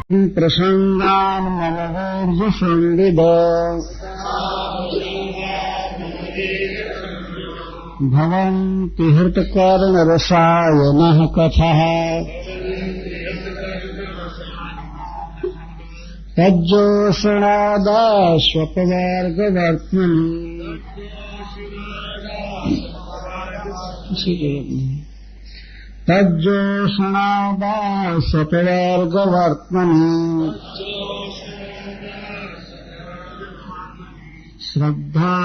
प्रसंगान् ममोर्जसंविद भवन्ति हृतकर्णरसायनः कथः तज्जोषणादास्वपवर्गवर्त्मनि श्रद्धा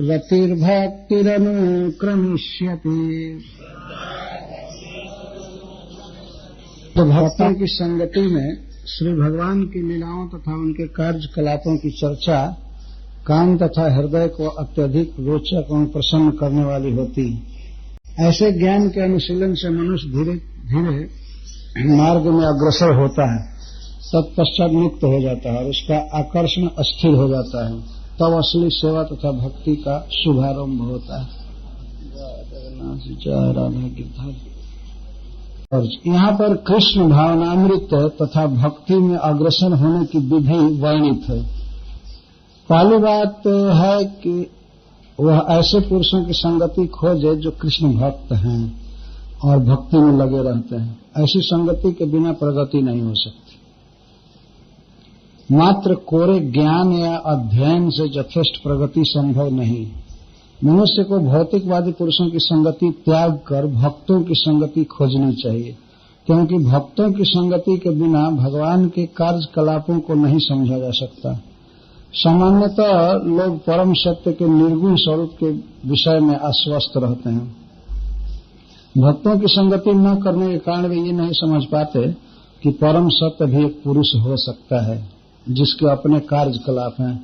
रतिर्भक्तिरनुक्रमिष्यति। तो भक्तों की संगति में श्री भगवान की लीलाओं तथा उनके कार्यकलापों की चर्चा कान तथा हृदय को अत्यधिक रोचक एवं प्रसन्न करने वाली होती है। ऐसे ज्ञान के अनुशीलन से मनुष्य धीरे धीरे मार्ग में अग्रसर होता है, तत्पश्चात मुक्त हो जाता है और उसका आकर्षण अस्थिर हो जाता है। तब असली सेवा तथा भक्ति का शुभारंभ होता है। और यहाँ पर कृष्ण भावनामृत तथा भक्ति में अग्रसर होने की विधि वर्णित है। पहली बात है कि वह ऐसे पुरुषों की संगति खोजे जो कृष्ण भक्त हैं और भक्ति में लगे रहते हैं। ऐसी संगति के बिना प्रगति नहीं हो सकती। मात्र कोरे ज्ञान या अध्ययन से यथेष्ट प्रगति संभव नहीं। मनुष्य को भौतिकवादी पुरुषों की संगति त्याग कर भक्तों की संगति खोजनी चाहिए, क्योंकि भक्तों की संगति के बिना भगवान के कार्यकलापों को नहीं समझा जा सकता। सामान्यतः लोग परम सत्य के निर्गुण स्वरूप के विषय में आश्वस्त रहते हैं। भक्तों की संगति न करने के कारण वे ये नहीं समझ पाते कि परम सत्य भी एक पुरुष हो सकता है जिसके अपने कार्यकलाप हैं।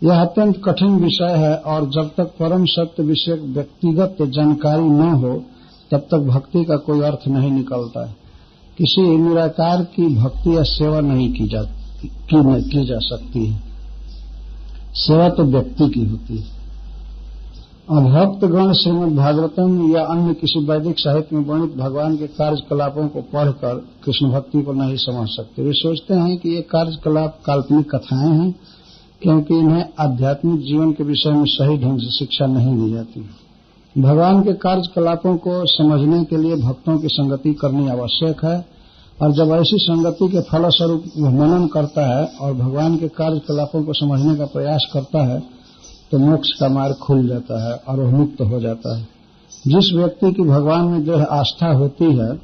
यह अत्यंत कठिन विषय है और जब तक परम सत्य विषय व्यक्तिगत जानकारी न हो तब तक भक्ति का कोई अर्थ नहीं निकलता है। किसी निराकार की भक्ति या सेवा नहीं की जा सकती है। सेवा तो व्यक्ति की होती है। और भक्तगण श्रीमद् भागवतम या अन्य किसी वैदिक साहित्य में वर्णित भगवान के कार्यकलापों को पढ़कर कृष्ण भक्ति को नहीं समझ सकते। वे सोचते हैं कि ये कार्यकलाप काल्पनिक कथाएं हैं, क्योंकि इन्हें आध्यात्मिक जीवन के विषय में सही ढंग से शिक्षा नहीं दी जाती। भगवान के कार्यकलापों को समझने के लिए भक्तों की संगति करनी आवश्यक है, और जब ऐसी संगति के फलस्वरूप मनन करता है और भगवान के कार्यकलापों को समझने का प्रयास करता है तो मोक्ष का मार्ग खुल जाता है और वह मुक्त हो जाता है। जिस व्यक्ति की भगवान में दृढ़ आस्था होती है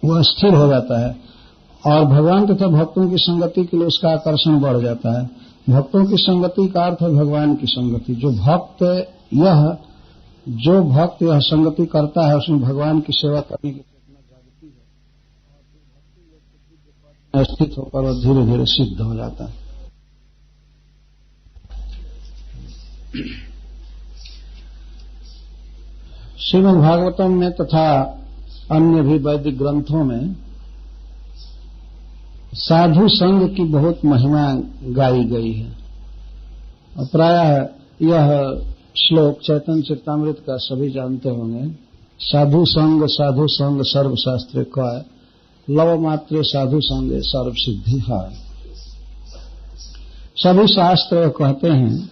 वह स्थिर हो जाता है और भगवान तथा भक्तों की संगति के लिए उसका आकर्षण बढ़ जाता है। भक्तों की संगति का अर्थ है भगवान की संगति। जो भक्त यह संगति करता है उसमें भगवान की सेवा करने की स्थित होकर वह धीरे धीरे सिद्ध हो जाता है। श्रीमद् भागवतम में तथा अन्य भी वैदिक ग्रंथों में साधु संघ की बहुत महिमा गाई गई है और प्रायः यह श्लोक चैतन्य चरितामृत का सभी जानते होंगे। साधु संग सर्वशास्त्रे कय लव मात्रे साधु संगे सर्व सिद्धि है। सभी शास्त्र कहते हैं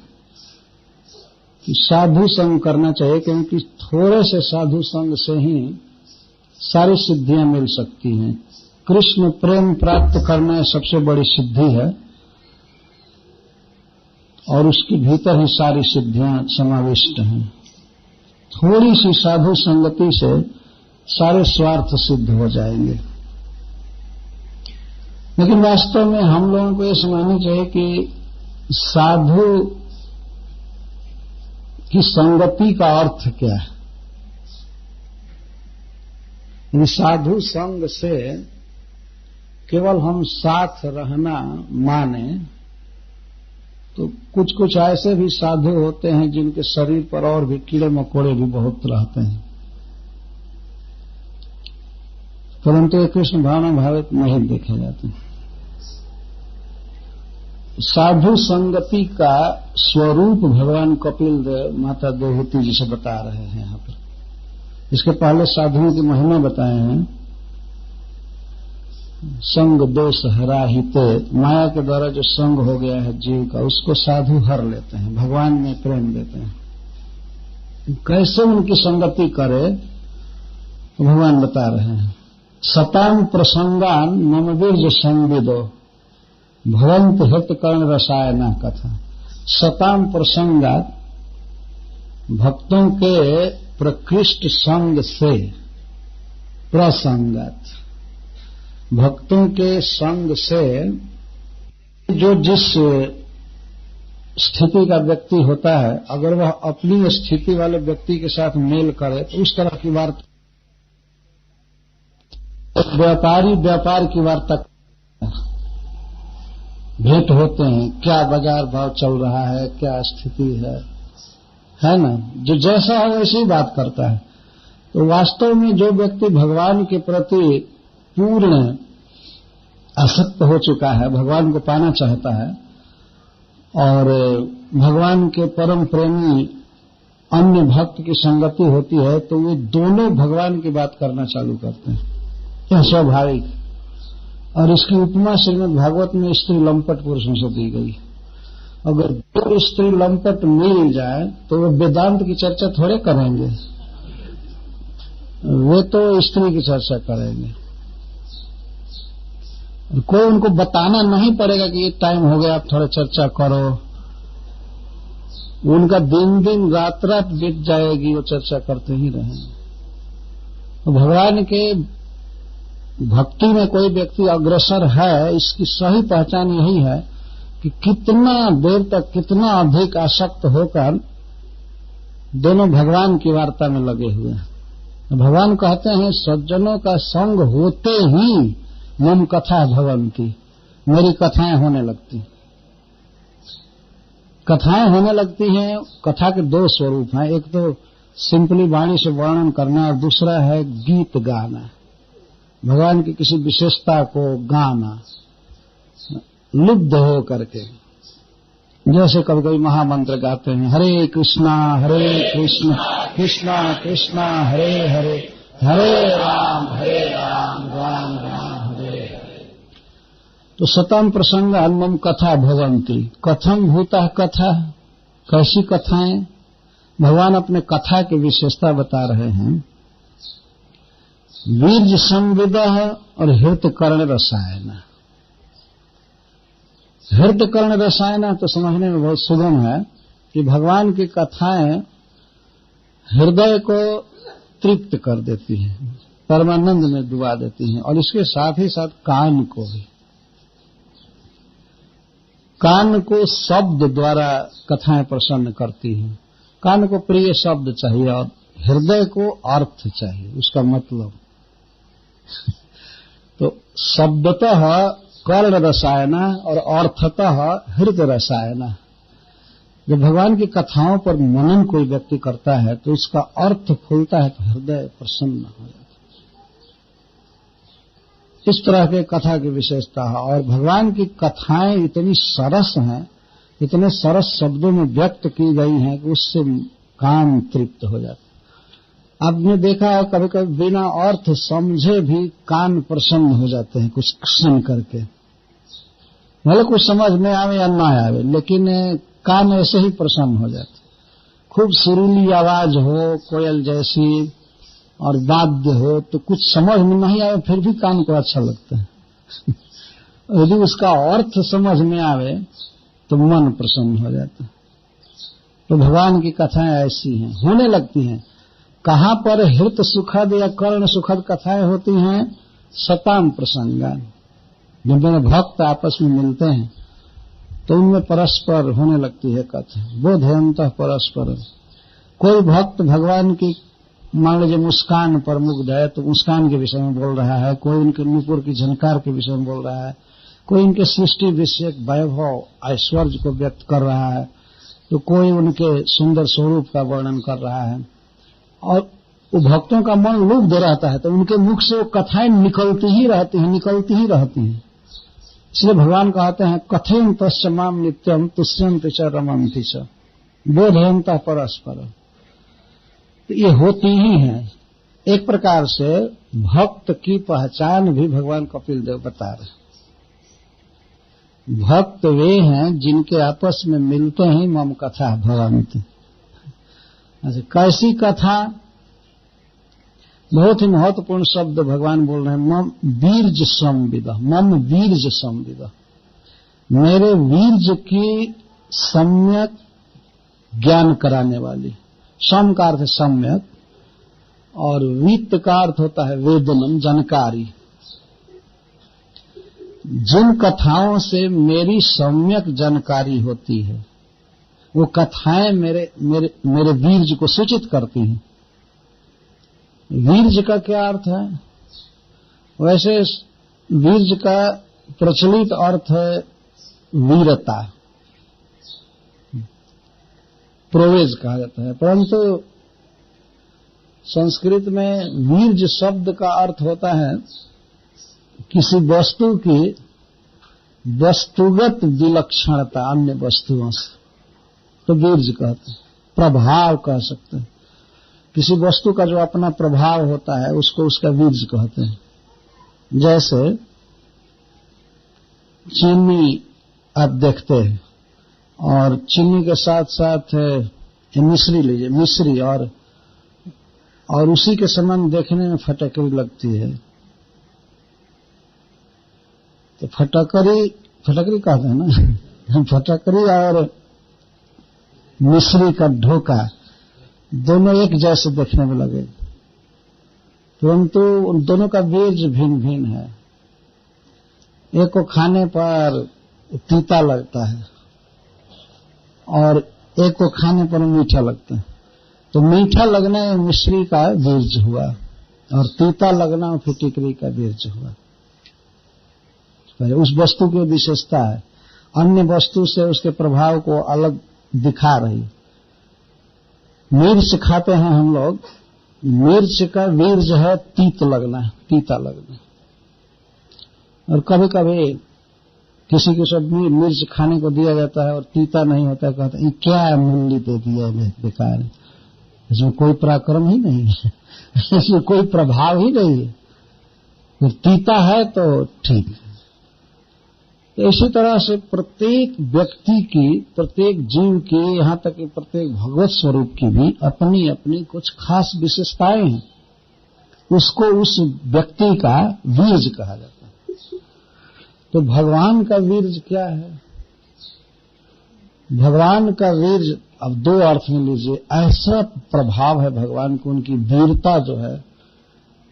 कि साधु संग करना चाहिए, क्योंकि थोड़े से साधु संग से ही सारी सिद्धियां मिल सकती हैं। कृष्ण प्रेम प्राप्त करना सबसे बड़ी सिद्धि है और उसके भीतर ही सारी सिद्धियां समाविष्ट हैं। थोड़ी सी साधु संगति से सारे स्वार्थ सिद्ध हो जाएंगे। लेकिन वास्तव में हम लोगों को यह समझना चाहिए कि साधु की संगति का अर्थ क्या है। साधु संग से केवल हम साथ रहना माने तो कुछ कुछ ऐसे भी साधु होते हैं जिनके शरीर पर और भी कीड़े मकोड़े भी बहुत रहते हैं, परंतु ये कृष्ण भावना भावित नहीं देखे जाते। साधु संगति का स्वरूप भगवान कपिल देव माता देवहूति जी से बता रहे हैं यहाँ पर। इसके पहले साधुओं की महिमा बताए हैं। संग दोष हराहिते, माया के द्वारा जो संग हो गया है जीव का, उसको साधु हर लेते हैं, भगवान में प्रेम देते हैं। कैसे उनकी संगति करे तो भगवान बता रहे हैं। सताम प्रसंगान मम वीर्य संविदो भवंत हित कर्ण रसायना कथा। सताम प्रसंगात, भक्तों के प्रकृष्ट संग से, प्रसंगात, भक्तों के संग से जो जिस स्थिति का व्यक्ति होता है, अगर वह अपनी स्थिति वाले व्यक्ति के साथ मेल करे तो उस तरह की वार्ता, व्यापारी व्यापार की वार्ता, भेंट होते हैं, क्या बाजार भाव चल रहा है, क्या स्थिति है ना, जो जैसा है वैसी ही बात करता है। तो वास्तव में जो व्यक्ति भगवान के प्रति पूर्ण आसक्त हो चुका है, भगवान को पाना चाहता है, और भगवान के परम प्रेमी अन्य भक्त की संगति होती है, तो वे दोनों भगवान की बात करना चालू करते हैं। यह स्वाभाविक। और इसकी उपमा श्रीमद् भागवत में स्त्री लंपट पुरुषों से दी गई। अगर दो स्त्री लंपट मिल जाए तो वे वेदांत की चर्चा थोड़े करेंगे, वे तो स्त्री की चर्चा करेंगे। कोई उनको बताना नहीं पड़ेगा कि ये टाइम हो गया, आप थोड़ा चर्चा करो। उनका दिन दिन रात रात बीत जाएगी, वो चर्चा करते ही रहेंगे। तो भगवान के भक्ति में कोई व्यक्ति अग्रसर है, इसकी सही पहचान यही है कि कितना देर तक, कितना अधिक आसक्त होकर दोनों भगवान की वार्ता में लगे हुए हैं। भगवान कहते हैं सज्जनों का संग होते ही मम कथा भवंती, मेरी कथाएं होने लगती। कथाएं होने लगती हैं। कथा के दो स्वरूप हैं, एक तो सिंपली वाणी से वर्णन करना और दूसरा है गीत गाना, भगवान की किसी विशेषता को गाना लुब्ध हो करके। जैसे कभी कभी महामंत्र गाते हैं, हरे कृष्णा कृष्णा कृष्णा हरे हरे, हरे राम राम राम हरे हरे। तो सतम प्रसंग अन्मम कथा भवंती। कथम भूता कथा, कैसी कथाएं? भगवान अपने कथा की विशेषता बता रहे हैं। वीर्य संविदः और हृत कर्ण रसायन। हृत कर्ण रसायन तो समझने में बहुत सुगम है कि भगवान की कथाएं हृदय को तृप्त कर देती हैं, परमानंद में डुबा देती हैं, और इसके साथ ही साथ कान को भी। कान को शब्द द्वारा कथाएं प्रसन्न करती हैं। कान को प्रिय शब्द चाहिए और हृदय को अर्थ चाहिए, उसका मतलब। तो शब्दतः कर्ण रसायन और अर्थतः हृत रसायन। जब भगवान की कथाओं पर मनन कोई व्यक्ति करता है तो उसका अर्थ खुलता है, तो हृदय प्रसन्न हो जाता है। इस तरह के कथा की विशेषता है। और भगवान की कथाएं इतनी सरस हैं, इतने सरस शब्दों में व्यक्त की गई हैं कि उससे कान तृप्त हो जाता है। आपने देखा है कभी कभी बिना अर्थ समझे भी कान प्रसन्न हो जाते हैं कुछ क्षण करके, भले कुछ समझ में आवे या ना आवे, लेकिन कान ऐसे ही प्रसन्न हो जाते। खूब सुरीली आवाज हो, कोयल जैसी, और वाद्य हो, तो कुछ समझ में नहीं आवे फिर भी कान को अच्छा लगता है। यदि उसका अर्थ समझ में आवे तो मन प्रसन्न हो जाता है। तो भगवान की कथाएं ऐसी हैं, होने लगती हैं। कहां पर हृत सुखद या कर्ण सुखद कथाएं होती हैं? सताम प्रसंगान। जब दोनों भक्त आपस में मिलते हैं तो उनमें परस्पर होने लगती है कथा। बोधयन्तः परस्पर। कोई भक्त भगवान की मान लीजिए मुस्कान पर मुग्ध है तो मुस्कान के विषय में बोल रहा है, कोई उनके नुपुर की झनकार के विषय में बोल रहा है, कोई उनके सृष्टि विषयक वैभव ऐश्वर्य को व्यक्त कर रहा है, तो कोई उनके सुंदर स्वरूप का वर्णन कर रहा है। और वो भक्तों का मन लुब्ध रहता है, तो उनके मुख से वो कथाएं निकलती ही रहती हैं। इसलिए भगवान कहते हैं कथयन् तस्य माम नित्यम तुष्यन्ति च रमन्ति च बोधयन्तः परस्पर। तो ये होती ही हैं। एक प्रकार से भक्त की पहचान भी भगवान कपिल देव बता रहे। भक्त वे हैं जिनके आपस में मिलते ही मम कथा भवन्ति। अच्छा, कैसी कथा? बहुत ही महत्वपूर्ण शब्द भगवान बोल रहे हैं, मम वीर्ज संविदा, मम वीर्ज संविदा, मेरे वीर्ज की सम्यक ज्ञान कराने वाली। सम का अर्थ सम्यक और वित्त का अर्थ होता है वेदनम, जानकारी। जिन कथाओं से मेरी सम्यक जानकारी होती है वो कथाएं मेरे मेरे मेरे वीर्ज को सूचित करती हैं। वीर्ज का क्या अर्थ है? वैसे वीर्ज का प्रचलित अर्थ है वीरता, प्रोवेज कहा जाता है, परंतु संस्कृत में वीर्ज शब्द का अर्थ होता है किसी वस्तु की वस्तुगत विलक्षणता अन्य वस्तुओं से, तो वीर्ज कहते हैं। प्रभाव कह सकते हैं, किसी वस्तु का जो अपना प्रभाव होता है उसको उसका वीर्ज कहते हैं। जैसे चीनी आप देखते हैं और चीनी के साथ साथ मिश्री लीजिए, मिश्री और उसी के समान देखने में फटकरी लगती है, तो फटकरी कहते हैं ना। फटकरी और मिश्री का ढोका दोनों एक जैसे देखने में लगे, परंतु उन दोनों का बीज भिन्न भिन्न है। एक को खाने पर तीता लगता है और एक को खाने पर मीठा लगता है। तो मीठा लगना मिश्री का बीज हुआ और तीता लगना फिटिकरी का बीज हुआ। उस वस्तु की विशेषता है, अन्य वस्तु से उसके प्रभाव को अलग दिखा रही। मिर्च खाते हैं हम लोग, मिर्च का बीज है तीत लगना, तीता लगना। और कभी कभी किसी को सब मिर्च खाने को दिया जाता है और तीता नहीं होता, कहते हैं क्या मूल्य दे दिया बेकार है, इसमें कोई पराक्रम ही नहीं है, इसमें कोई प्रभाव ही नहीं है, फिर तीता है तो ठीक है। तो इसी तरह से प्रत्येक व्यक्ति की, प्रत्येक जीव की, यहाँ तक कि प्रत्येक भगवत स्वरूप की भी अपनी अपनी कुछ खास विशेषताएं हैं। उसको उस व्यक्ति का वीर्ज कहा जाता है। तो भगवान का वीर्ज क्या है? भगवान का वीर्ज अब दो अर्थ में लीजिए। ऐसा प्रभाव है भगवान को, उनकी वीरता जो है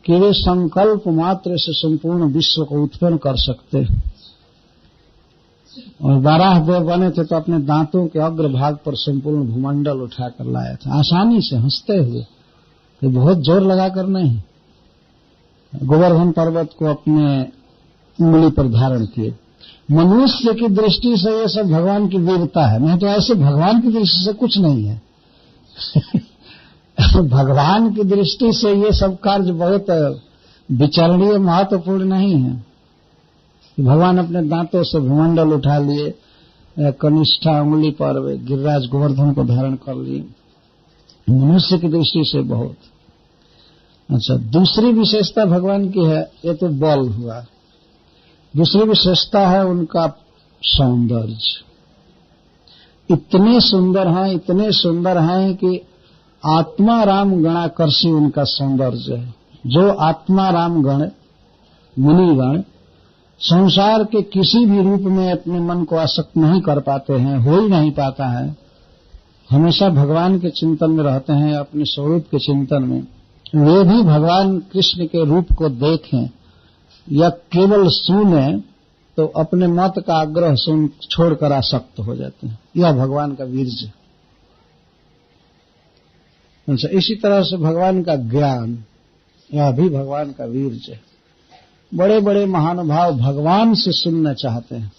कि वे संकल्प मात्र से संपूर्ण विश्व को उत्पन्न कर सकते हैं। और वाराह देव बने थे तो अपने दांतों के अग्रभाग पर संपूर्ण भूमंडल उठाकर लाया था, आसानी से, हंसते हुए, तो बहुत जोर लगाकर नहीं। गोवर्धन पर्वत को अपने उंगली पर धारण किए। मनुष्य की दृष्टि से ये सब भगवान की वीरता है, नहीं तो ऐसे भगवान की दृष्टि से कुछ नहीं है। भगवान की दृष्टि से ये सब कार्य बहुत विचारणीय, महत्वपूर्ण नहीं है। भगवान अपने दांतों से भूमंडल उठा लिए, कनिष्ठा उंगली पर गिरिराज गोवर्धन को धारण कर लिए, मनुष्य की दृष्टि से बहुत। अच्छा, दूसरी विशेषता भगवान की है, ये तो बल हुआ। दूसरी विशेषता है उनका सौंदर्य। इतने सुंदर हैं कि आत्मा राम गणाकर्षी उनका सौंदर्य है। जो आत्मा राम गण, मुनिगण संसार के किसी भी रूप में अपने मन को आसक्त नहीं कर पाते हैं, हो ही नहीं पाता है, हमेशा भगवान के चिंतन में रहते हैं, अपने स्वरूप के चिंतन में। वे भी भगवान कृष्ण के रूप को देखें या केवल सुने तो अपने मत का आग्रह सुन छोड़कर आसक्त हो जाते हैं। यह भगवान का वीर्य। अच्छा, इसी तरह से भगवान का ज्ञान, यह भी भगवान का वीर्य है। बड़े बड़े महानुभाव भगवान से सुनना चाहते हैं।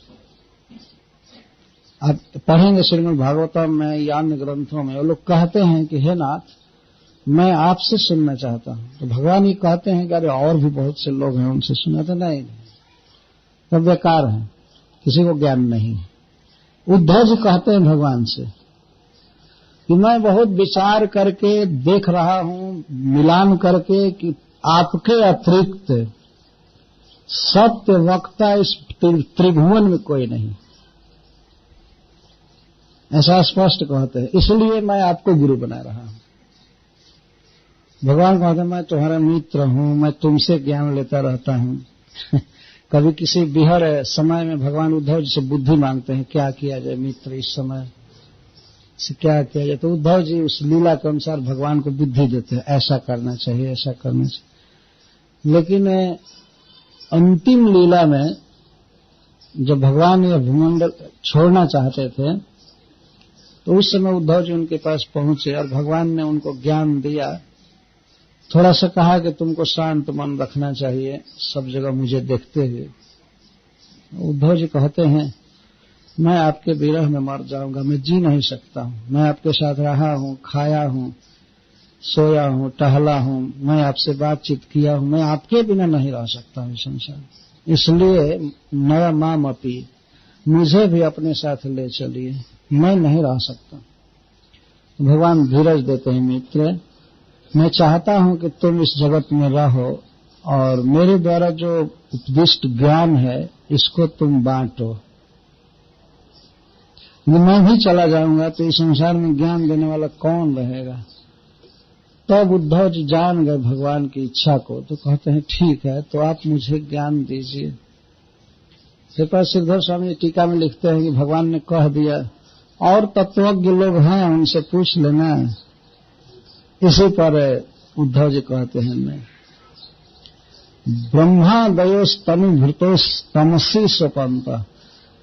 आप पढ़ेंगे श्रीमद् भागवतम में या अन्य ग्रंथों में, वो लोग कहते हैं कि हे नाथ, मैं आपसे सुनना चाहता हूं। तो भगवान ये कहते हैं कि अरे और भी बहुत से लोग हैं, उनसे सुना तो नहीं, सब बेकार है, किसी को ज्ञान नहीं। उद्धव जी कहते हैं भगवान से कि मैं बहुत विचार करके देख रहा हूं, मिलान करके कि आपके अतिरिक्त सत्य वक्ता इस त्रिभुवन में कोई नहीं, ऐसा स्पष्ट कहते हैं, इसलिए मैं आपको गुरु बना रहा हूं। भगवान कहते हैं मैं तुम्हारा मित्र हूं, मैं तुमसे ज्ञान लेता रहता हूं। कभी किसी बिहड़ समय में भगवान उद्धव जी से बुद्धि मांगते हैं, क्या किया जाए मित्र, इस समय से क्या किया जाए, तो उद्धव जी उस लीला के अनुसार भगवान को बुद्धि देते हैं, ऐसा करना चाहिए, ऐसा करना चाहिए। लेकिन अंतिम लीला में जब भगवान यह भूमंडल छोड़ना चाहते थे, तो उस समय उद्धव जी उनके पास पहुंचे और भगवान ने उनको ज्ञान दिया। थोड़ा सा कहा कि तुमको शांत मन रखना चाहिए, सब जगह मुझे देखते हुए। उद्धव जी कहते हैं मैं आपके विरह में मर जाऊंगा, मैं जी नहीं सकता हूं, मैं आपके साथ रहा हूं, खाया हूं, सोया हूं, टहला हूं, मैं आपसे बातचीत किया हूं, मैं आपके बिना नहीं रह सकता हूं संसार, इसलिए नया माम अपी, मुझे भी अपने साथ ले चलिए, मैं नहीं रह सकता। भगवान धीरज देते हैं, मित्र मैं चाहता हूं कि तुम इस जगत में रहो और मेरे द्वारा जो उपदिष्ट ज्ञान है इसको तुम बांटो। मैं भी चला जाऊंगा तो इस संसार में ज्ञान देने वाला कौन रहेगा। तब उद्धव जी जान गए भगवान की इच्छा को, तो कहते हैं ठीक है, तो आप मुझे ज्ञान दीजिए। श्रीधर स्वामी टीका में लिखते हैं कि भगवान ने कह दिया, और तत्वज्ञ लोग हैं उनसे पूछ लेना। इसी पर उद्धव जी कहते हैं मैं ब्रह्मा दयोस तनु भृतोस तमसी स्वपंत,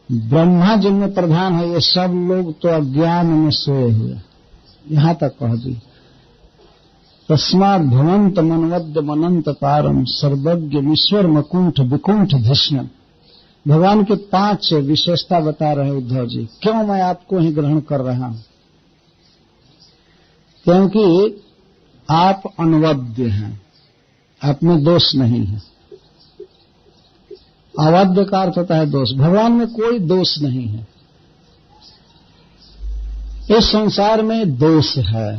ब्रह्मा जिनमें प्रधान है ये सब लोग तो अज्ञान में सोए हुए, यहां तक कह दी। तस्मात् भवंत मनवद्य मनंत पारम सर्वज्ञ ईश्वर मकुंठ विकुंठ धृष्ण। भगवान के 5 विशेषता बता रहे उद्धव जी, क्यों मैं आपको ही ग्रहण कर रहा हूं, क्योंकि आप अनवद्य हैं, आप में दोष नहीं है। अवद्य का अर्थ होता है दोष, भगवान में कोई दोष नहीं है। इस संसार में दोष है,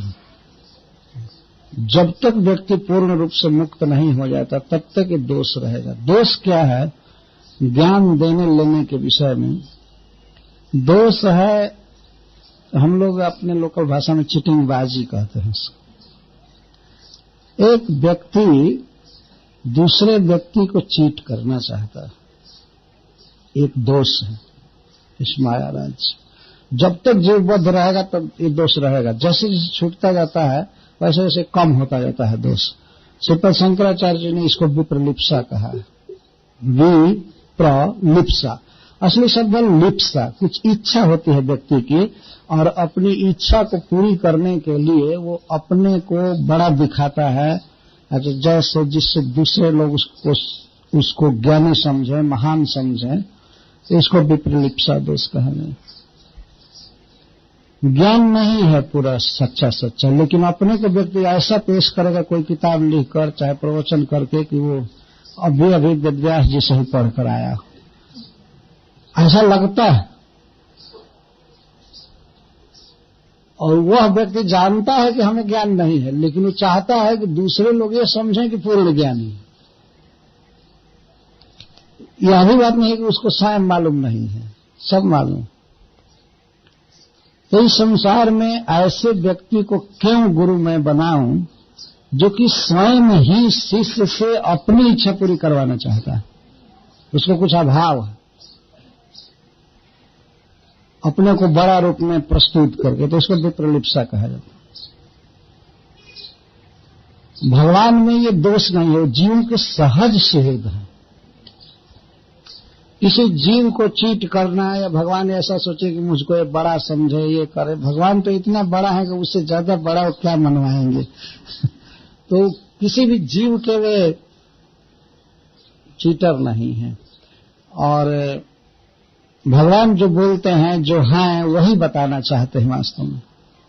जब तक व्यक्ति पूर्ण रूप से मुक्त नहीं हो जाता तब तक ये दोष रहेगा। दोष क्या है, ज्ञान देने लेने के विषय में दोष है, हम लोग अपने लोकल भाषा में चिटिंगबाजी कहते हैं। एक व्यक्ति दूसरे व्यक्ति को चीट करना चाहता है, एक दोष है इस माया राज्य। जब तक जीवबद्ध रहेगा तब ये दोष रहेगा, जैसे जैसे छूटता जाता है वैसे वैसे कम होता जाता है दोष। श्रीपद शंकराचार्य जी ने इसको विप्रलिप्सा कहा है, विप्रलिप्सा। असली शब्द है लिप्सा, कुछ इच्छा होती है व्यक्ति की और अपनी इच्छा को पूरी करने के लिए वो अपने को बड़ा दिखाता है, जैसे जिससे दूसरे लोग उसको ज्ञानी समझे, महान समझे, इसको विप्रलिप्सा दोष कहने। ज्ञान नहीं है पूरा सच्चा, लेकिन अपने को व्यक्ति ऐसा पेश करेगा कोई किताब लिखकर चाहे प्रवचन करके कि वो अभी वेदव्यास जी से ही पढ़कर आया, ऐसा लगता है। और वह व्यक्ति जानता है कि हमें ज्ञान नहीं है, लेकिन वो चाहता है कि दूसरे लोग ये समझें कि पूर्ण ज्ञानी है। यह भी बात नहीं है कि उसको स्वयं मालूम नहीं है, सब मालूम। तो इस संसार में ऐसे व्यक्ति को क्यों गुरु मैं बनाऊं जो कि स्वयं ही शिष्य से अपनी इच्छा पूरी करवाना चाहता है, उसको कुछ अभाव है, अपने को बड़ा रूप में प्रस्तुत करके, तो उसको विप्रलिप्सा कहा जाता है। भगवान में ये दोष नहीं है, जीव के सहज सिद्ध है। किसी जीव को चीट करना या भगवान ऐसा सोचे कि मुझको ये बड़ा समझे, ये करे, भगवान तो इतना बड़ा है कि उससे ज्यादा बड़ा वो क्या मनवाएंगे। तो किसी भी जीव के वे चीटर नहीं है। और भगवान जो बोलते हैं, जो हैं, वही बताना चाहते हैं वास्तव में,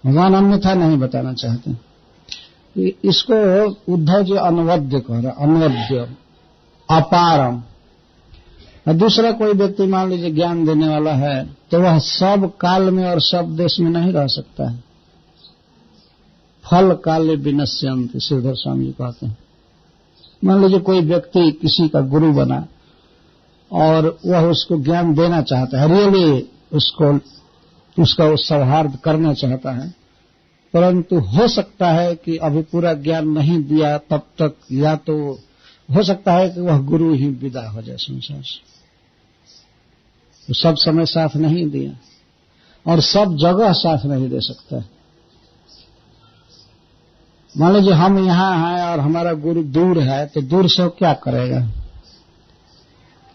भगवान अन्यथा नहीं बताना चाहते। इसको उद्धव जी अनवद्य कह रहे, अनवद्य, अपारम। दूसरा कोई व्यक्ति मान लीजिए ज्ञान देने वाला है, तो वह सब काल में और सब देश में नहीं रह सकता है। फल काले विनश्यन्ति, श्रीधर स्वामी जी कहते हैं। मान लीजिए कोई व्यक्ति किसी का गुरु बना और वह उसको ज्ञान देना चाहता है, रियली उसका वो सौहार्द करना चाहता है, परंतु हो सकता है कि अभी पूरा ज्ञान नहीं दिया तब तक, या तो हो सकता है कि वह गुरु ही विदा हो जाए संसार से। तो सब समय साथ नहीं दिया और सब जगह साथ नहीं दे सकता है। मान लीजिए हम यहाँ हैं और हमारा गुरु दूर है, तो दूर से क्या करेगा?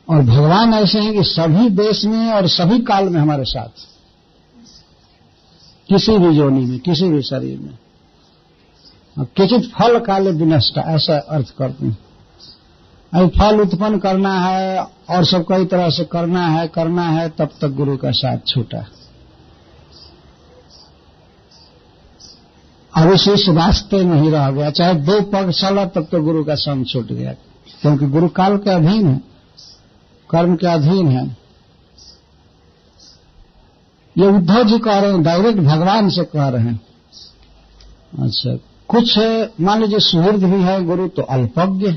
और भगवान ऐसे हैं कि सभी देश में और सभी काल में हमारे साथ, किसी भी योनि में, किसी भी शरीर में। किंचित फल काले विनष्ट, ऐसा अर्थ करते हैं। अभी फल उत्पन्न करना है और सब कई तरह से करना है, तब तक गुरु का साथ छूटा। अब इस रास्ते में ही रह गया, चाहे 2 पग चला तब तो गुरु का संग छूट गया, क्योंकि गुरु काल के अधीन है, कर्म के अधीन है। ये उद्धव जी कह रहे हैं, डायरेक्ट भगवान से कह रहे हैं। अच्छा, कुछ मान लीजिए सुहृद भी है गुरु, तो अल्पज्ञ,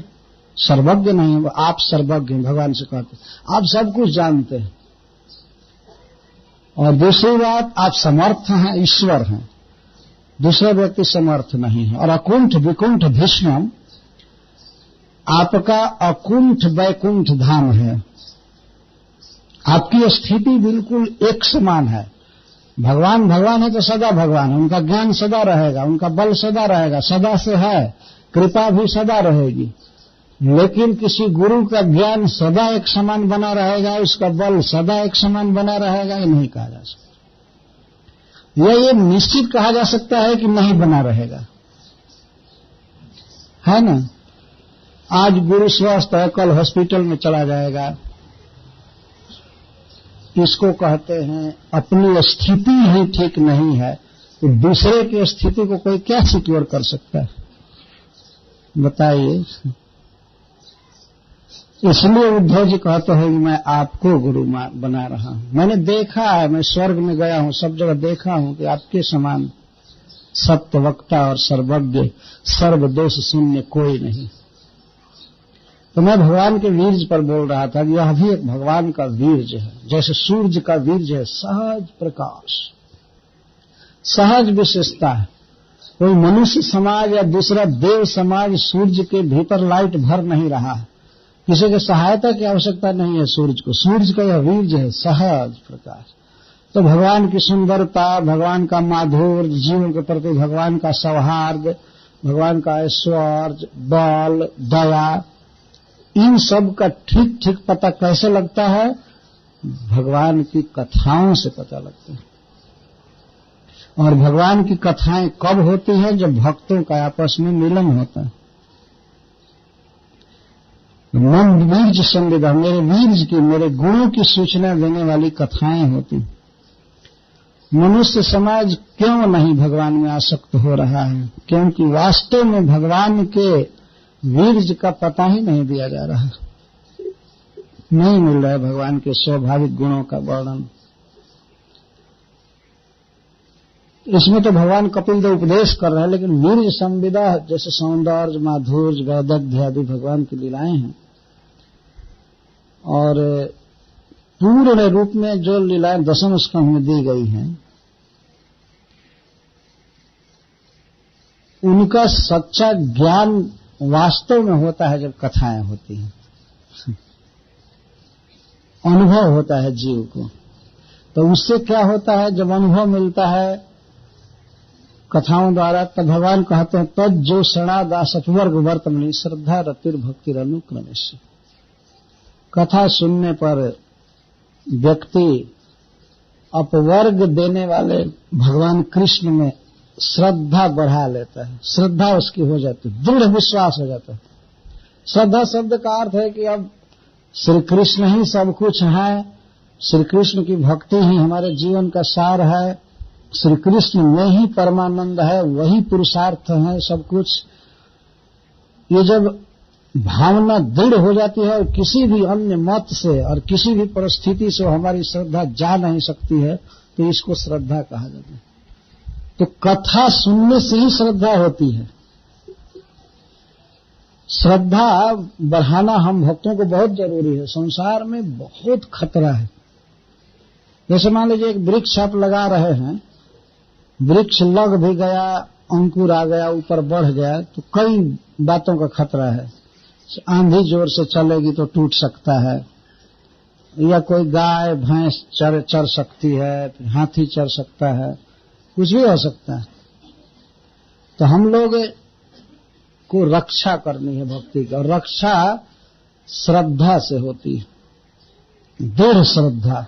सर्वज्ञ नहीं है, आप सर्वज्ञ हैं, भगवान से कहते हैं आप सब कुछ जानते हैं। और दूसरी बात, आप समर्थ हैं, ईश्वर हैं, दूसरा व्यक्ति समर्थ नहीं है। और अकुंठ विकुंठ भीष्म, आपका अकुंठ वैकुंठ धाम है, आपकी स्थिति बिल्कुल एक समान है। भगवान भगवान है तो सदा भगवान है, उनका ज्ञान सदा रहेगा, उनका बल सदा रहेगा, सदा से है, कृपा भी सदा रहेगी। लेकिन किसी गुरु का ज्ञान सदा एक समान बना रहेगा, उसका बल सदा एक समान बना रहेगा, ये नहीं कहा जा सकता। ये निश्चित कहा जा सकता है कि नहीं बना रहेगा, है ना। आज गुरु स्वस्थ है, कल हॉस्पिटल में चला जाएगा। इसको कहते हैं अपनी स्थिति ही ठीक नहीं है, तो दूसरे की स्थिति को कोई क्या सिक्योर कर सकता है, बताइए। इसलिए उद्धव जी कहते हैं कि मैं आपको गुरु बना रहा हूं। मैंने देखा है, मैं स्वर्ग में गया हूं, सब जगह देखा हूं कि आपके समान सत्यवक्ता और सर्वज्ञ, सर्वदोष शून्य कोई नहीं। तो मैं भगवान के वीर्य पर बोल रहा था कि यह भी एक भगवान का वीर्य है, जैसे सूर्य का वीर्य है, सहज प्रकाश, सहज विशेषता है। कोई मनुष्य समाज या दूसरा देव समाज सूर्य के भीतर लाइट भर नहीं रहा है, किसी की सहायता की आवश्यकता नहीं है सूरज को। सूरज का यह वीर्य है, सहज प्रकाश। तो भगवान की सुंदरता, भगवान का माधुर्य, जीवन के प्रति भगवान का सौहार्द, भगवान का ऐश्वर्य, बल, दया, इन सब का ठीक ठीक पता कैसे लगता है? भगवान की कथाओं से पता लगता है। और भगवान की कथाएं कब होती हैं? जब भक्तों का आपस में मिलन होता है। मन वीर्य संविदा, मेरे वीर्य की, मेरे गुणों की सूचना देने वाली कथाएं होती। मनुष्य समाज क्यों नहीं भगवान में आसक्त हो रहा है? क्योंकि वास्तव में भगवान के वीर्य का पता ही नहीं दिया जा रहा है, नहीं मिल रहा है भगवान के स्वाभाविक गुणों का वर्णन। इसमें तो भगवान कपिल देव उपदेश कर रहे हैं, लेकिन वीर्य संविदा जैसे सौंदर्य, माधुर्य, वैदग्ध्य आदि भगवान की लीलाएं हैं। और पूर्ण रूप में जो लीलाएं दशम स्कंध में दी गई हैं, उनका सच्चा ज्ञान वास्तव में होता है जब कथाएं होती हैं, अनुभव होता है जीव को। तो उससे क्या होता है? जब अनुभव मिलता है कथाओं द्वारा, तब भगवान कहते हैं तद जो शरणादासवर्ग वर्तमनि श्रद्धा रतिर भक्ति अनुक्रमेश। कथा सुनने पर व्यक्ति अपवर्ग देने वाले भगवान कृष्ण में श्रद्धा बढ़ा लेता है, श्रद्धा उसकी हो जाती है, दृढ़ विश्वास हो जाता है। श्रद्धा शब्द का अर्थ है कि अब श्री कृष्ण ही सब कुछ है, श्री कृष्ण की भक्ति ही हमारे जीवन का सार है, श्री कृष्ण में ही परमानंद है, वही पुरुषार्थ है सब कुछ। ये जब भावना दृढ़ हो जाती है और किसी भी अन्य मत से और किसी भी परिस्थिति से हमारी श्रद्धा जा नहीं सकती है, तो इसको श्रद्धा कहा जाता है। तो कथा सुनने से ही श्रद्धा होती है। श्रद्धा बढ़ाना हम भक्तों को बहुत जरूरी है। संसार में बहुत खतरा है। जैसे मान लीजिए एक वृक्ष आप लगा रहे हैं, वृक्ष लग भी गया, अंकुर आ गया, ऊपर बढ़ गया, तो कई बातों का खतरा है। आंधी जोर से चलेगी तो टूट सकता है, या कोई गाय भैंस चर सकती है, हाथी चर सकता है, कुछ भी हो सकता है। तो हम लोग को रक्षा करनी है भक्ति की, और रक्षा श्रद्धा से होती है, दृढ़ श्रद्धा।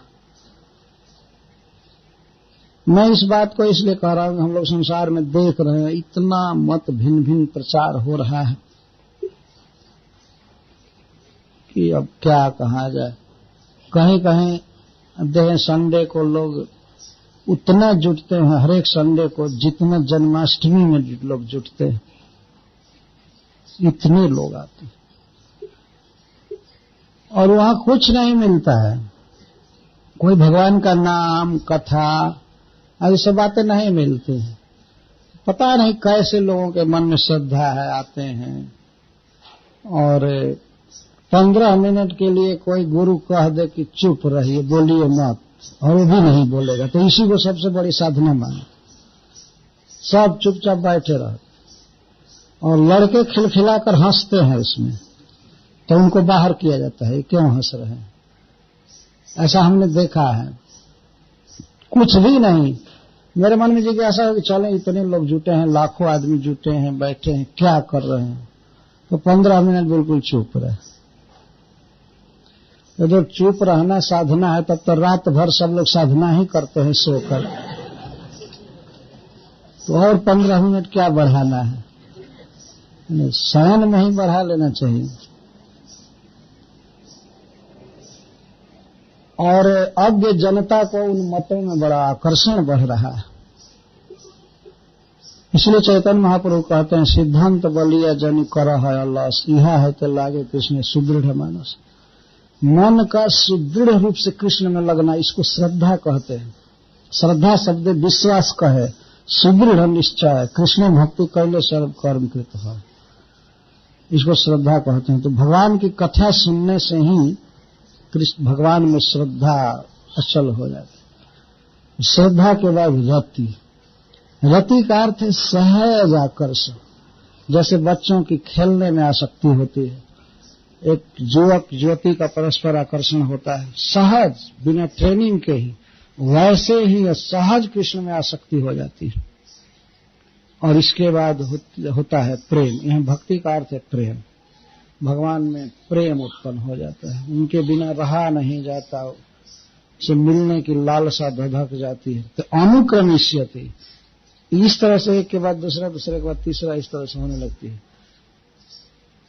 मैं इस बात को इसलिए कह रहा हूं कि हम लोग संसार में देख रहे हैं इतना मत भिन्न भिन्न प्रचार हो रहा है कि अब क्या कहा जाए। कहीं कहीं देखें संडे को लोग उतना जुटते हैं, हर एक संडे को जितना जन्माष्टमी में लोग जुटते हैं, इतने लोग आते हैं, और वहां कुछ नहीं मिलता है। कोई भगवान का नाम, कथा, ऐसी सब बातें नहीं मिलती हैं। पता नहीं कैसे लोगों के मन में श्रद्धा है, आते हैं, और 15 मिनट के लिए कोई गुरु कह दे कि चुप रहिए, बोलिए मत, और वो भी नहीं बोलेगा, तो इसी को सबसे बड़ी साधना माने। सब चुपचाप बैठे रहते, और लड़के खिलखिलाकर हंसते हैं इसमें, तो उनको बाहर किया जाता है, क्यों हंस रहे हैं। ऐसा हमने देखा है। कुछ भी नहीं। मेरे मन में जिज्ञासा है कि चले इतने लोग जुटे हैं, लाखों आदमी जुटे हैं, बैठे हैं, क्या कर रहे हैं। तो 15 मिनट बिल्कुल चुप रहे। तो जब चुप रहना साधना है, तब तो रात भर सब लोग साधना ही करते हैं सोकर। तो और 15 मिनट क्या बढ़ाना है, शयन में ही बढ़ा लेना चाहिए। और अब ये जनता को उन मतों में बड़ा आकर्षण बढ़ रहा है। इसलिए चैतन्य महाप्रभु कहते हैं, सिद्धांत बलिया जन कर है अल्लाह, यह है तो लागे कृष्ण सुदृढ़ मानस। मन का सुदृढ़ रूप से कृष्ण में लगना, इसको श्रद्धा कहते हैं। श्रद्धा शब्द विश्वास कहे, सुदृढ़ निश्चय, कृष्ण भक्ति कैले सर्व कर्म कृत है, इसको श्रद्धा कहते हैं। तो भगवान की कथा सुनने से ही कृष्ण भगवान में श्रद्धा अचल हो जाती। श्रद्धा के बाद रति। रति का अर्थ है सहज आकर्षण। जैसे बच्चों की खेलने में आसक्ति होती है, एक युवक युवती का परस्पर आकर्षण होता है सहज, बिना ट्रेनिंग के ही, वैसे ही सहज कृष्ण में आसक्ति हो जाती है। और इसके बाद होता है प्रेम। यह भक्ति का अर्थ है प्रेम। भगवान में प्रेम उत्पन्न हो जाता है, उनके बिना रहा नहीं जाता, से मिलने की लालसा धधक जाती है। तो अनुक्रमिष्यति, इस तरह से एक के बाद दूसरा, दूसरे के बाद तीसरा, इस तरह से होने लगती है।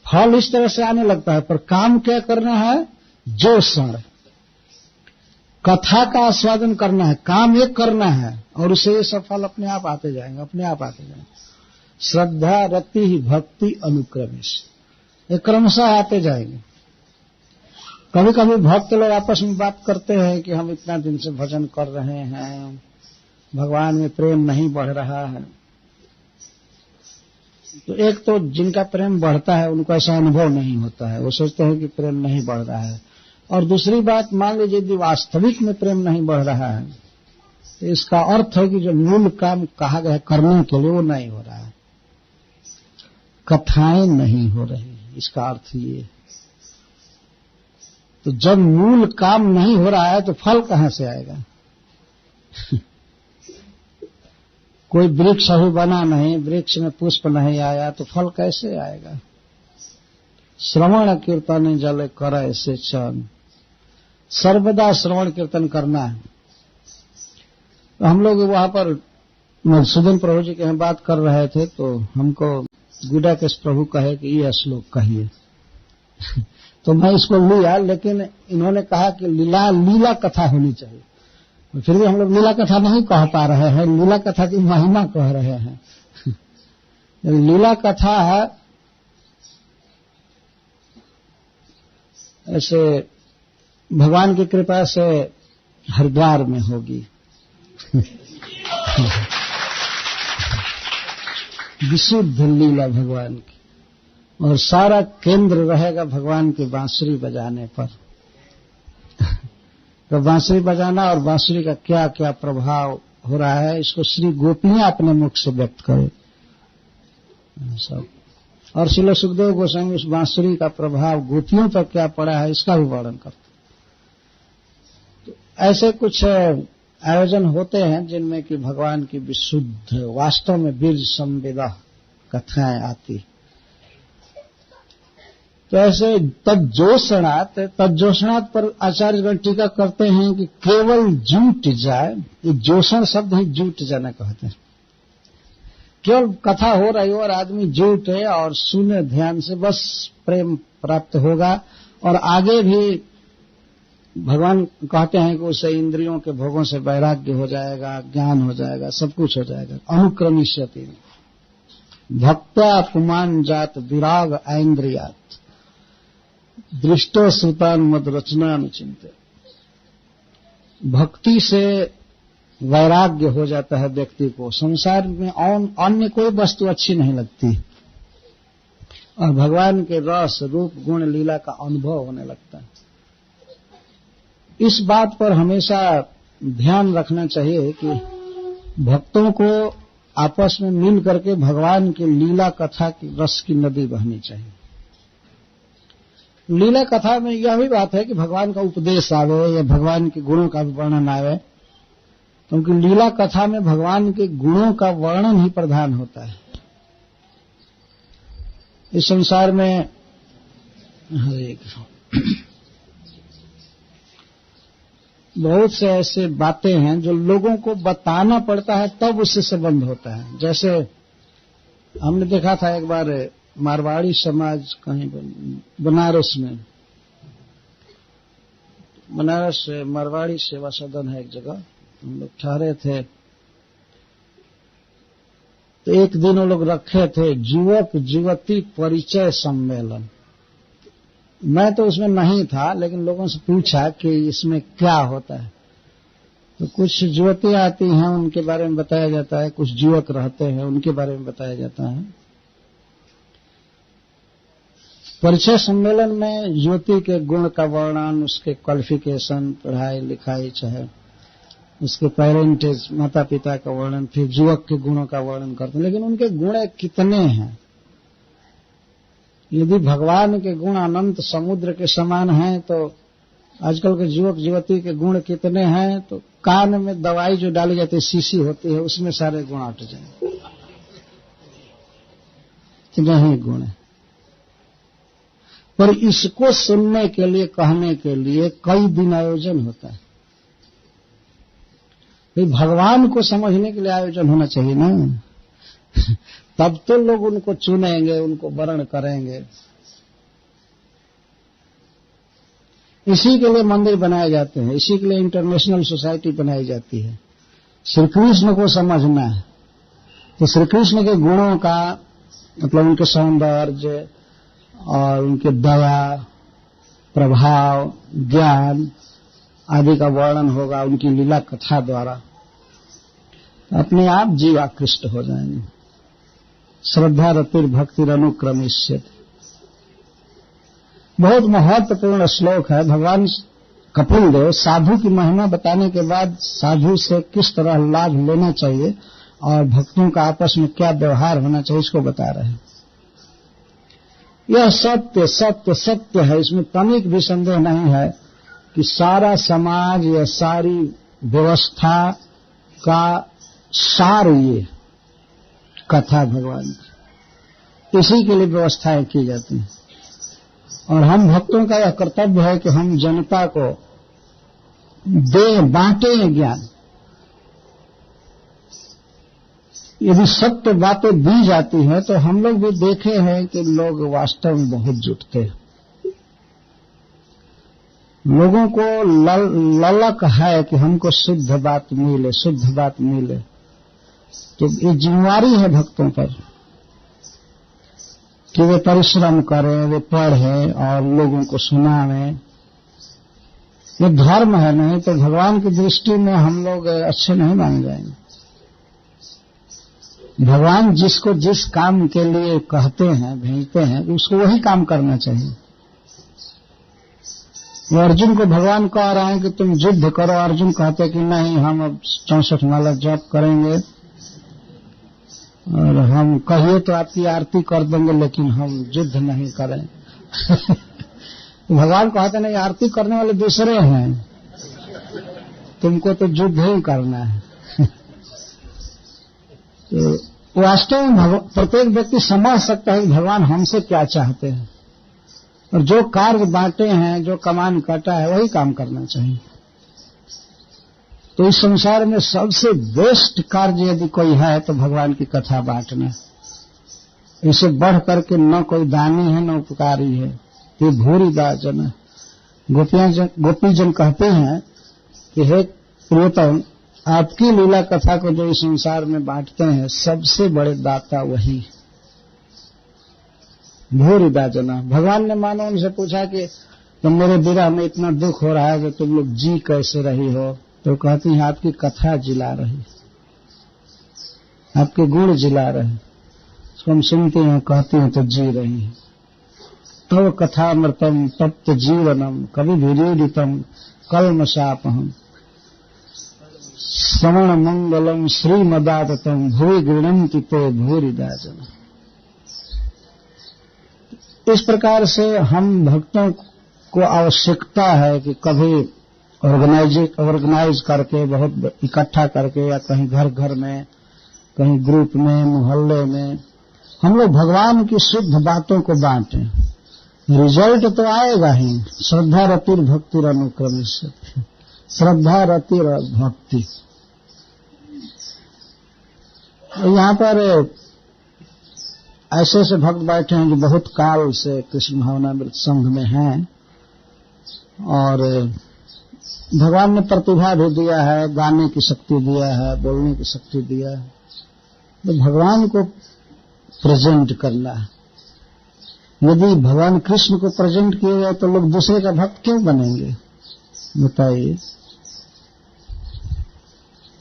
फल इस तरह से आने लगता है, पर काम क्या करना है, जो क्षण कथा का आस्वादन करना है, काम एक करना है, और उसे ये सब फल अपने आप आते जाएंगे, अपने आप आते जाएंगे। श्रद्धा, रति ही भक्ति अनुक्रमिश, ये क्रमशः आते जाएंगे। कभी कभी भक्त लोग आपस में बात करते हैं कि हम इतना दिन से भजन कर रहे हैं, भगवान में प्रेम नहीं बढ़ रहा है। तो एक तो जिनका प्रेम बढ़ता है उनको ऐसा अनुभव नहीं होता है, वो सोचते हैं कि प्रेम नहीं बढ़ रहा है। और दूसरी बात, मान लीजिए यदि वास्तविक में प्रेम नहीं बढ़ रहा है, तो इसका अर्थ है कि जो मूल काम कहा गया करने के लिए वो नहीं हो रहा है, कथाएं नहीं हो रही, इसका अर्थ ये। तो जब मूल काम नहीं हो रहा है तो फल कहां से आएगा। कोई वृक्ष अभी बना नहीं, वृक्ष में पुष्प नहीं आया, तो फल कैसे आएगा। श्रवण कीर्तन जल करे से चन, सर्वदा श्रवण कीर्तन करना है। तो हम लोग वहां पर मधुसूदन प्रभु जी के यहाँ बात कर रहे थे, तो हमको गुड़ा के प्रभु कहे कि ये श्लोक कहिए। तो मैं इसको लिया, लेकिन इन्होंने कहा कि लीला कथा होनी चाहिए। फिर भी हम लोग लीला कथा नहीं कह पा रहे हैं, लीला कथा की महिमा कह रहे हैं। लीला कथा ऐसे भगवान की कृपा से हरिद्वार में होगी। विशुद्ध लीला भगवान की, और सारा केंद्र रहेगा भगवान की बांसुरी बजाने पर। तो बांसुरी बजाना और बांसुरी का क्या क्या प्रभाव हो रहा है, इसको श्री गोपियां अपने मुख से व्यक्त करें सब। और श्रील सुखदेव गोस्वामी उस बांसुरी का प्रभाव गोपियों पर क्या पड़ा है इसका भी वर्णन करते। तो ऐसे कुछ आयोजन होते हैं जिनमें कि भगवान की विशुद्ध वास्तव में बीज संवेदा कथाएं आती। तो ऐसे तज्जोषणात् पर आचार्यगण टीका करते हैं कि केवल जुट जाए, ये जोषण शब्द ही जुट जाना कहते हैं। केवल कथा हो रही हो और आदमी जुटे और सुने ध्यान से, बस प्रेम प्राप्त होगा। और आगे भी भगवान कहते हैं कि उससे इंद्रियों के भोगों से वैराग्य हो जाएगा, ज्ञान हो जाएगा, सब कुछ हो जाएगा। अनुक्रमिष्यति भक्त्या पुमान जात विराग ऐन्द्रियात दृष्टो श्रुतान मद रचना अनुचिंत्य। भक्ति से वैराग्य हो जाता है व्यक्ति को, संसार में अन्य कोई वस्तु अच्छी नहीं लगती और भगवान के रस रूप गुण लीला का अनुभव होने लगता है। इस बात पर हमेशा ध्यान रखना चाहिए कि भक्तों को आपस में मिल करके भगवान की लीला कथा की रस की नदी बहनी चाहिए। लीला कथा में यह भी बात है कि भगवान का उपदेश आवे या भगवान के गुणों का भी वर्णन आवे, क्योंकि लीला कथा में भगवान के गुणों का वर्णन ही प्रधान होता है। इस संसार में बहुत से ऐसे बातें हैं जो लोगों को बताना पड़ता है तब उससे संबंध होता है। जैसे हमने देखा था एक बार मारवाड़ी समाज कहीं बनारस में, बनारस मारवाड़ी सेवा सदन है एक जगह, हम लोग ठहरे थे। तो एक दिन वो लोग रखे थे युवक युवती परिचय सम्मेलन। मैं तो उसमें नहीं था, लेकिन लोगों से पूछा कि इसमें क्या होता है। तो कुछ युवती आती हैं उनके बारे में बताया जाता है, कुछ युवक रहते हैं उनके बारे में बताया जाता है। परिचय सम्मेलन में युवती के गुण का वर्णन, उसके क्वालिफिकेशन, पढ़ाई लिखाई, चाहे उसके पेरेंटेज माता पिता का वर्णन, फिर युवक के गुणों का वर्णन करते हैं। लेकिन उनके गुण कितने हैं? यदि भगवान के गुण अनंत समुद्र के समान हैं तो आजकल के युवक युवती के गुण कितने हैं? तो कान में दवाई जो डाली जाती है, शीशी होती है, उसमें सारे गुण अट जाएंगे। कितने ही गुण है। पर इसको सुनने के लिए, कहने के लिए कई दिन आयोजन होता है। फिर भगवान को समझने के लिए आयोजन होना चाहिए ना, तब तो लोग उनको चुनेंगे, उनको वर्ण करेंगे। इसी के लिए मंदिर बनाए जाते हैं, इसी के लिए इंटरनेशनल सोसाइटी बनाई जाती है। श्री कृष्ण को समझना है तो श्री कृष्ण के गुणों का, मतलब उनके सौंदर्य और उनके दया, प्रभाव, ज्ञान आदि का वर्णन होगा उनकी लीला कथा द्वारा। अपने आप जीव आकृष्ट हो जाएंगे। श्रद्धा रतिर भक्ति अनुक्रमिष्यति। बहुत महत्वपूर्ण श्लोक है। भगवान कपिल देव साधु की महिमा बताने के बाद साधु से किस तरह लाभ लेना चाहिए और भक्तों का आपस में क्या व्यवहार होना चाहिए, इसको बता रहे हैं। यह सत्य सत्य सत्य है, इसमें तनिक भी संदेह नहीं है कि सारा समाज या सारी व्यवस्था का सार ये कथा भगवान की, इसी के लिए व्यवस्थाएं की जाती हैं। और हम भक्तों का यह कर्तव्य है कि हम जनता को बांटें ज्ञान। यदि सत्य बातें दी जाती हैं तो हम लोग भी देखे हैं कि लोग वास्तव में बहुत जुटते हैं। लोगों को ललक है कि हमको शुद्ध बात मिले, शुद्ध बात मिले। तो ये जिम्मेवारी है भक्तों पर कि वे परिश्रम करें, वे पढ़ें और लोगों को सुनावें। ये धर्म है, नहीं तो भगवान की दृष्टि में हम लोग अच्छे नहीं माने जाएंगे। भगवान जिसको जिस काम के लिए कहते हैं, भेजते हैं, उसको वही काम करना चाहिए। वो अर्जुन को भगवान कह रहे हैं कि तुम युद्ध करो, अर्जुन कहते कि नहीं, हम अब 64 माला जप करेंगे और हम कहिए तो आपकी आरती कर देंगे, लेकिन हम युद्ध नहीं करें। भगवान कहते नहीं, आरती करने वाले दूसरे हैं, तुमको तो युद्ध ही करना है। तो वास्तव में प्रत्येक व्यक्ति समझ सकता है कि भगवान हमसे क्या चाहते हैं, और जो कार्य बांटे हैं, जो कमान काटा है, वही काम करना चाहिए। तो इस संसार में सबसे बेस्ट कार्य यदि कोई है तो भगवान की कथा बांटना। इसे बढ़ करके न कोई दानी है न उपकारी है। ये भूरिदा जन, गोपीजन कहते हैं कि हे प्रियतम, आपकी लीला कथा को जो इस संसार में बांटते हैं, सबसे बड़े दाता वही। भूरिदा जना, भगवान ने मानो उनसे पूछा कि तुम मेरे विरह में इतना दुख हो रहा है कि तुम लोग जी कैसे रही हो, तो कहती हैं आपकी कथा जिला रही, आपके गुण जिला रहे, उसको हम सुनते हैं, कहती हैं तो जी रही है। तव कथामृतम तप्त जीवनम कवि विरीडितम कल्मषापहम श्रवण मंगलम श्रीमदाततम भूरि गृणंति ते भूरिदा जन। इस प्रकार से हम भक्तों को आवश्यकता है कि कभी ऑर्गेनाइज करके, बहुत इकट्ठा करके, या कहीं घर घर में, कहीं ग्रुप में, मोहल्ले में, हम लोग भगवान की शुद्ध बातों को बांटें। रिजल्ट तो आएगा ही। श्रद्धा रतिर भक्ति अनुक्रमिष्यति, श्रद्धा रतिर भक्ति। यहाँ पर ऐसे ऐसे भक्त बैठे हैं जो बहुत काल से कृष्ण भावनामृत संघ में हैं, और भगवान ने प्रतिभा भी दिया है, गाने की शक्ति दिया है, बोलने की शक्ति दिया है। तो भगवान को प्रेजेंट करना है। यदि भगवान कृष्ण को प्रेजेंट किए जाए तो लोग दूसरे का भक्त क्यों बनेंगे, बताइए।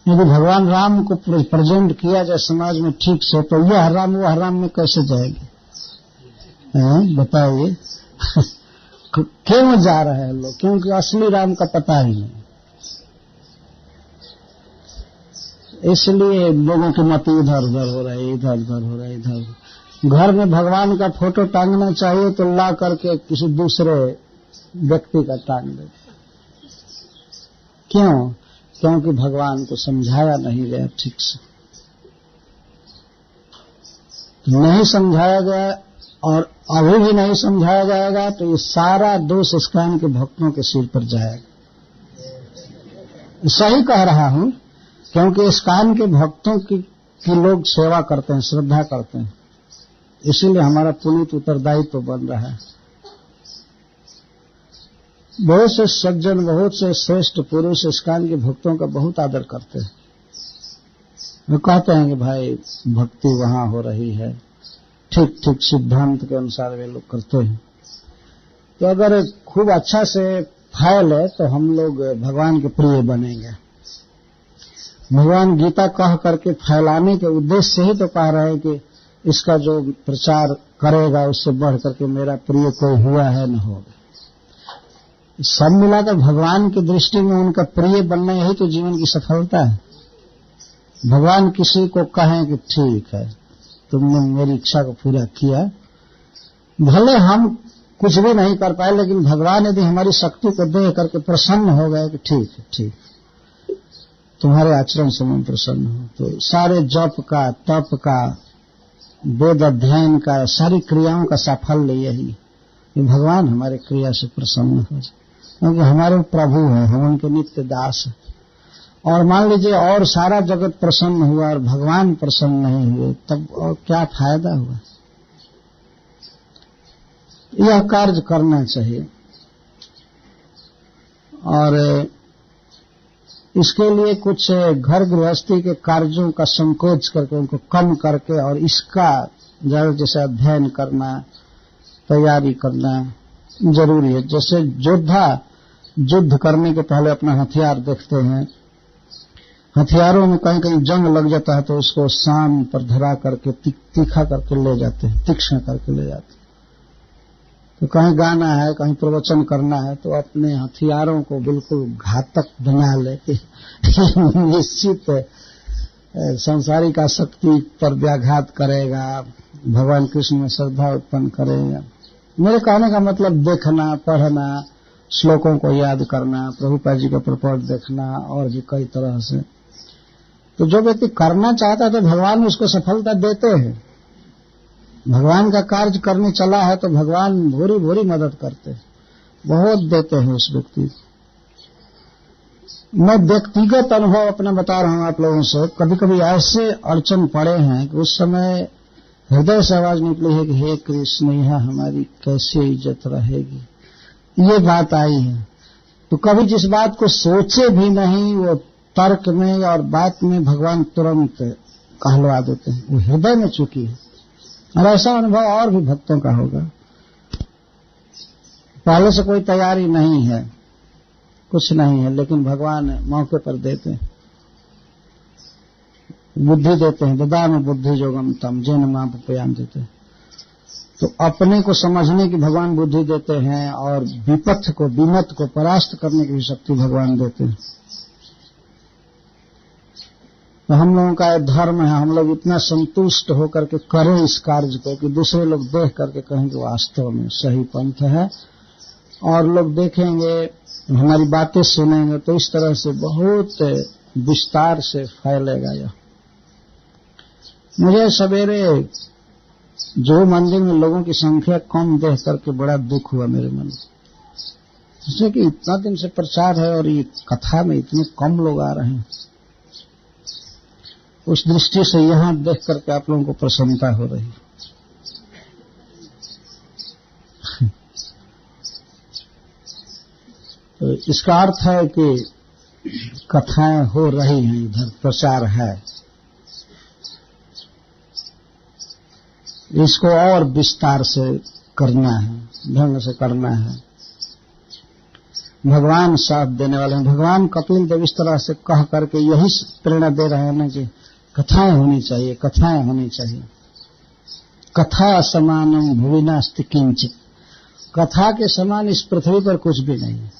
यदि भगवान राम को प्रेजेंट किया जाए समाज में ठीक से, तो यह राम वह राम में कैसे जाएंगे, बताइए। क्यों जा रहे हैं लोग? क्योंकि असली राम का पता ही नहीं, इसलिए लोगों की मत इधर उधर हो रही, इधर उधर हो रही, इधर। घर में भगवान का फोटो टांगना चाहिए तो ला करके किसी दूसरे व्यक्ति का टांग दे। क्यों? क्योंकि भगवान को समझाया नहीं गया ठीक से, नहीं समझाया गया, और अभी भी नहीं समझाया जाएगा तो ये सारा दोष इस्कॉन के भक्तों के सिर पर जाएगा। सही कह रहा हूं, क्योंकि इस्कॉन के भक्तों की लोग सेवा करते हैं, श्रद्धा करते हैं, इसीलिए हमारा पुनीत उत्तरदायित्व तो बन रहा है। बहुत से सज्जन, बहुत से श्रेष्ठ पुरुष इस्कॉन के भक्तों का बहुत आदर करते हैं। वो कहते हैं कि भाई भक्ति वहां हो रही है, ठीक ठीक सिद्धांत के अनुसार वे लोग करते हैं। तो अगर खूब अच्छा से फैले तो हम लोग भगवान के प्रिय बनेंगे। भगवान गीता कह करके फैलाने के उद्देश्य से ही तो कह रहे हैं कि इसका जो प्रचार करेगा उससे बढ़ करके मेरा प्रिय कोई हुआ है न होगा। सब मिलाकर भगवान की दृष्टि में उनका प्रिय बनना यही तो जीवन की सफलता है। भगवान किसी को कहें कि ठीक है, तुमने मेरी इच्छा को पूरा किया, भले हम कुछ भी नहीं कर पाए, लेकिन भगवान यदि हमारी शक्ति को देख करके प्रसन्न हो गए कि ठीक है, ठीक, तुम्हारे आचरण से मैं प्रसन्न हूं, तो सारे जप का, तप का, वेद अध्ययन का, सारी क्रियाओं का साफल्य यही कि भगवान हमारे क्रिया से प्रसन्न हो जाए, क्योंकि हमारे प्रभु हैं, हम उनके नित्य दास हैं। और मान लीजिए और सारा जगत प्रसन्न हुआ और भगवान प्रसन्न नहीं हुए, तब और क्या फायदा हुआ? यह कार्य करना चाहिए, और इसके लिए कुछ घर गृहस्थी के कार्यों का संकोच करके, उनको कम करके, और इसका ज्यादा जैसे अध्ययन करना, तैयारी करना जरूरी है। जैसे योद्धा युद्ध करने के पहले अपना हथियार देखते हैं, हथियारों में कहीं कहीं जंग लग जाता है तो उसको शान पर धरा करके तीखा करके ले जाते हैं, तीक्ष्ण करके ले जाते हैं। तो कहीं गाना है, कहीं प्रवचन करना है तो अपने हथियारों को बिल्कुल घातक बना लेते निश्चित संसारिक आसक्ति पर व्याघात करेगा, भगवान कृष्ण में श्रद्धा उत्पन्न करेगा। मेरे कहने का मतलब देखना, पढ़ना, श्लोकों को याद करना, प्रभुपाद जी का प्रपट देखना और भी कई तरह से। तो जो व्यक्ति करना चाहता है तो भगवान उसको सफलता देते हैं। भगवान का कार्य करने चला है तो भगवान भूरी भूरी मदद करते हैं, बहुत देते हैं उस व्यक्ति को। मैं व्यक्तिगत अनुभव अपना बता रहा हूं आप लोगों से। कभी कभी ऐसे अड़चन पड़े हैं कि उस समय हृदय से आवाज निकली है कि हे कृष्ण, यह हमारी कैसे इज्जत रहेगी, ये बात आई है। तो कभी जिस बात को सोचे भी नहीं वो तर्क में और बात में भगवान तुरंत कहलवा देते हैं, वो हृदय में चुकी है। और ऐसा अनुभव और भी भक्तों का होगा। पहले से कोई तैयारी नहीं है, कुछ नहीं है, लेकिन भगवान मौके पर देते हैं, बुद्धि देते हैं। ददामि बुद्धि योगम तम जेन मां प्रयाम देते हैं। तो अपने को समझने की भगवान बुद्धि देते हैं और विपथ को, विमत को परास्त करने की भी शक्ति भगवान देते हैं। तो हम लोगों का धर्म है, हम लोग इतना संतुष्ट होकर के करें इस कार्य को कि दूसरे लोग देख करके कहेंगे वास्तव में सही पंथ है, और लोग देखेंगे, हमारी बातें सुनेंगे, तो इस तरह से बहुत विस्तार से फैलेगा यह। मुझे सवेरे जो मंदिर में लोगों की संख्या कम देख करके बड़ा दुख हुआ मेरे मन में, जैसे कि इतना दिन से प्रचार है और ये कथा में इतने कम लोग आ रहे हैं। उस दृष्टि से यहां देख करके आप लोगों को प्रसन्नता हो रही है। तो इसका अर्थ है कि कथाएं हो रही हैं, इधर प्रचार है। इसको और विस्तार से करना है, ढंग से करना है। भगवान साथ देने वाले हैं। भगवान कपिल देव इस तरह से कह करके यही प्रेरणा दे रहे हैं ना कि कथाएं होनी चाहिए, कथाएं होनी चाहिए। कथा समानम भुवि नास्ति किंचित, कथा के समान इस पृथ्वी पर कुछ भी नहीं है।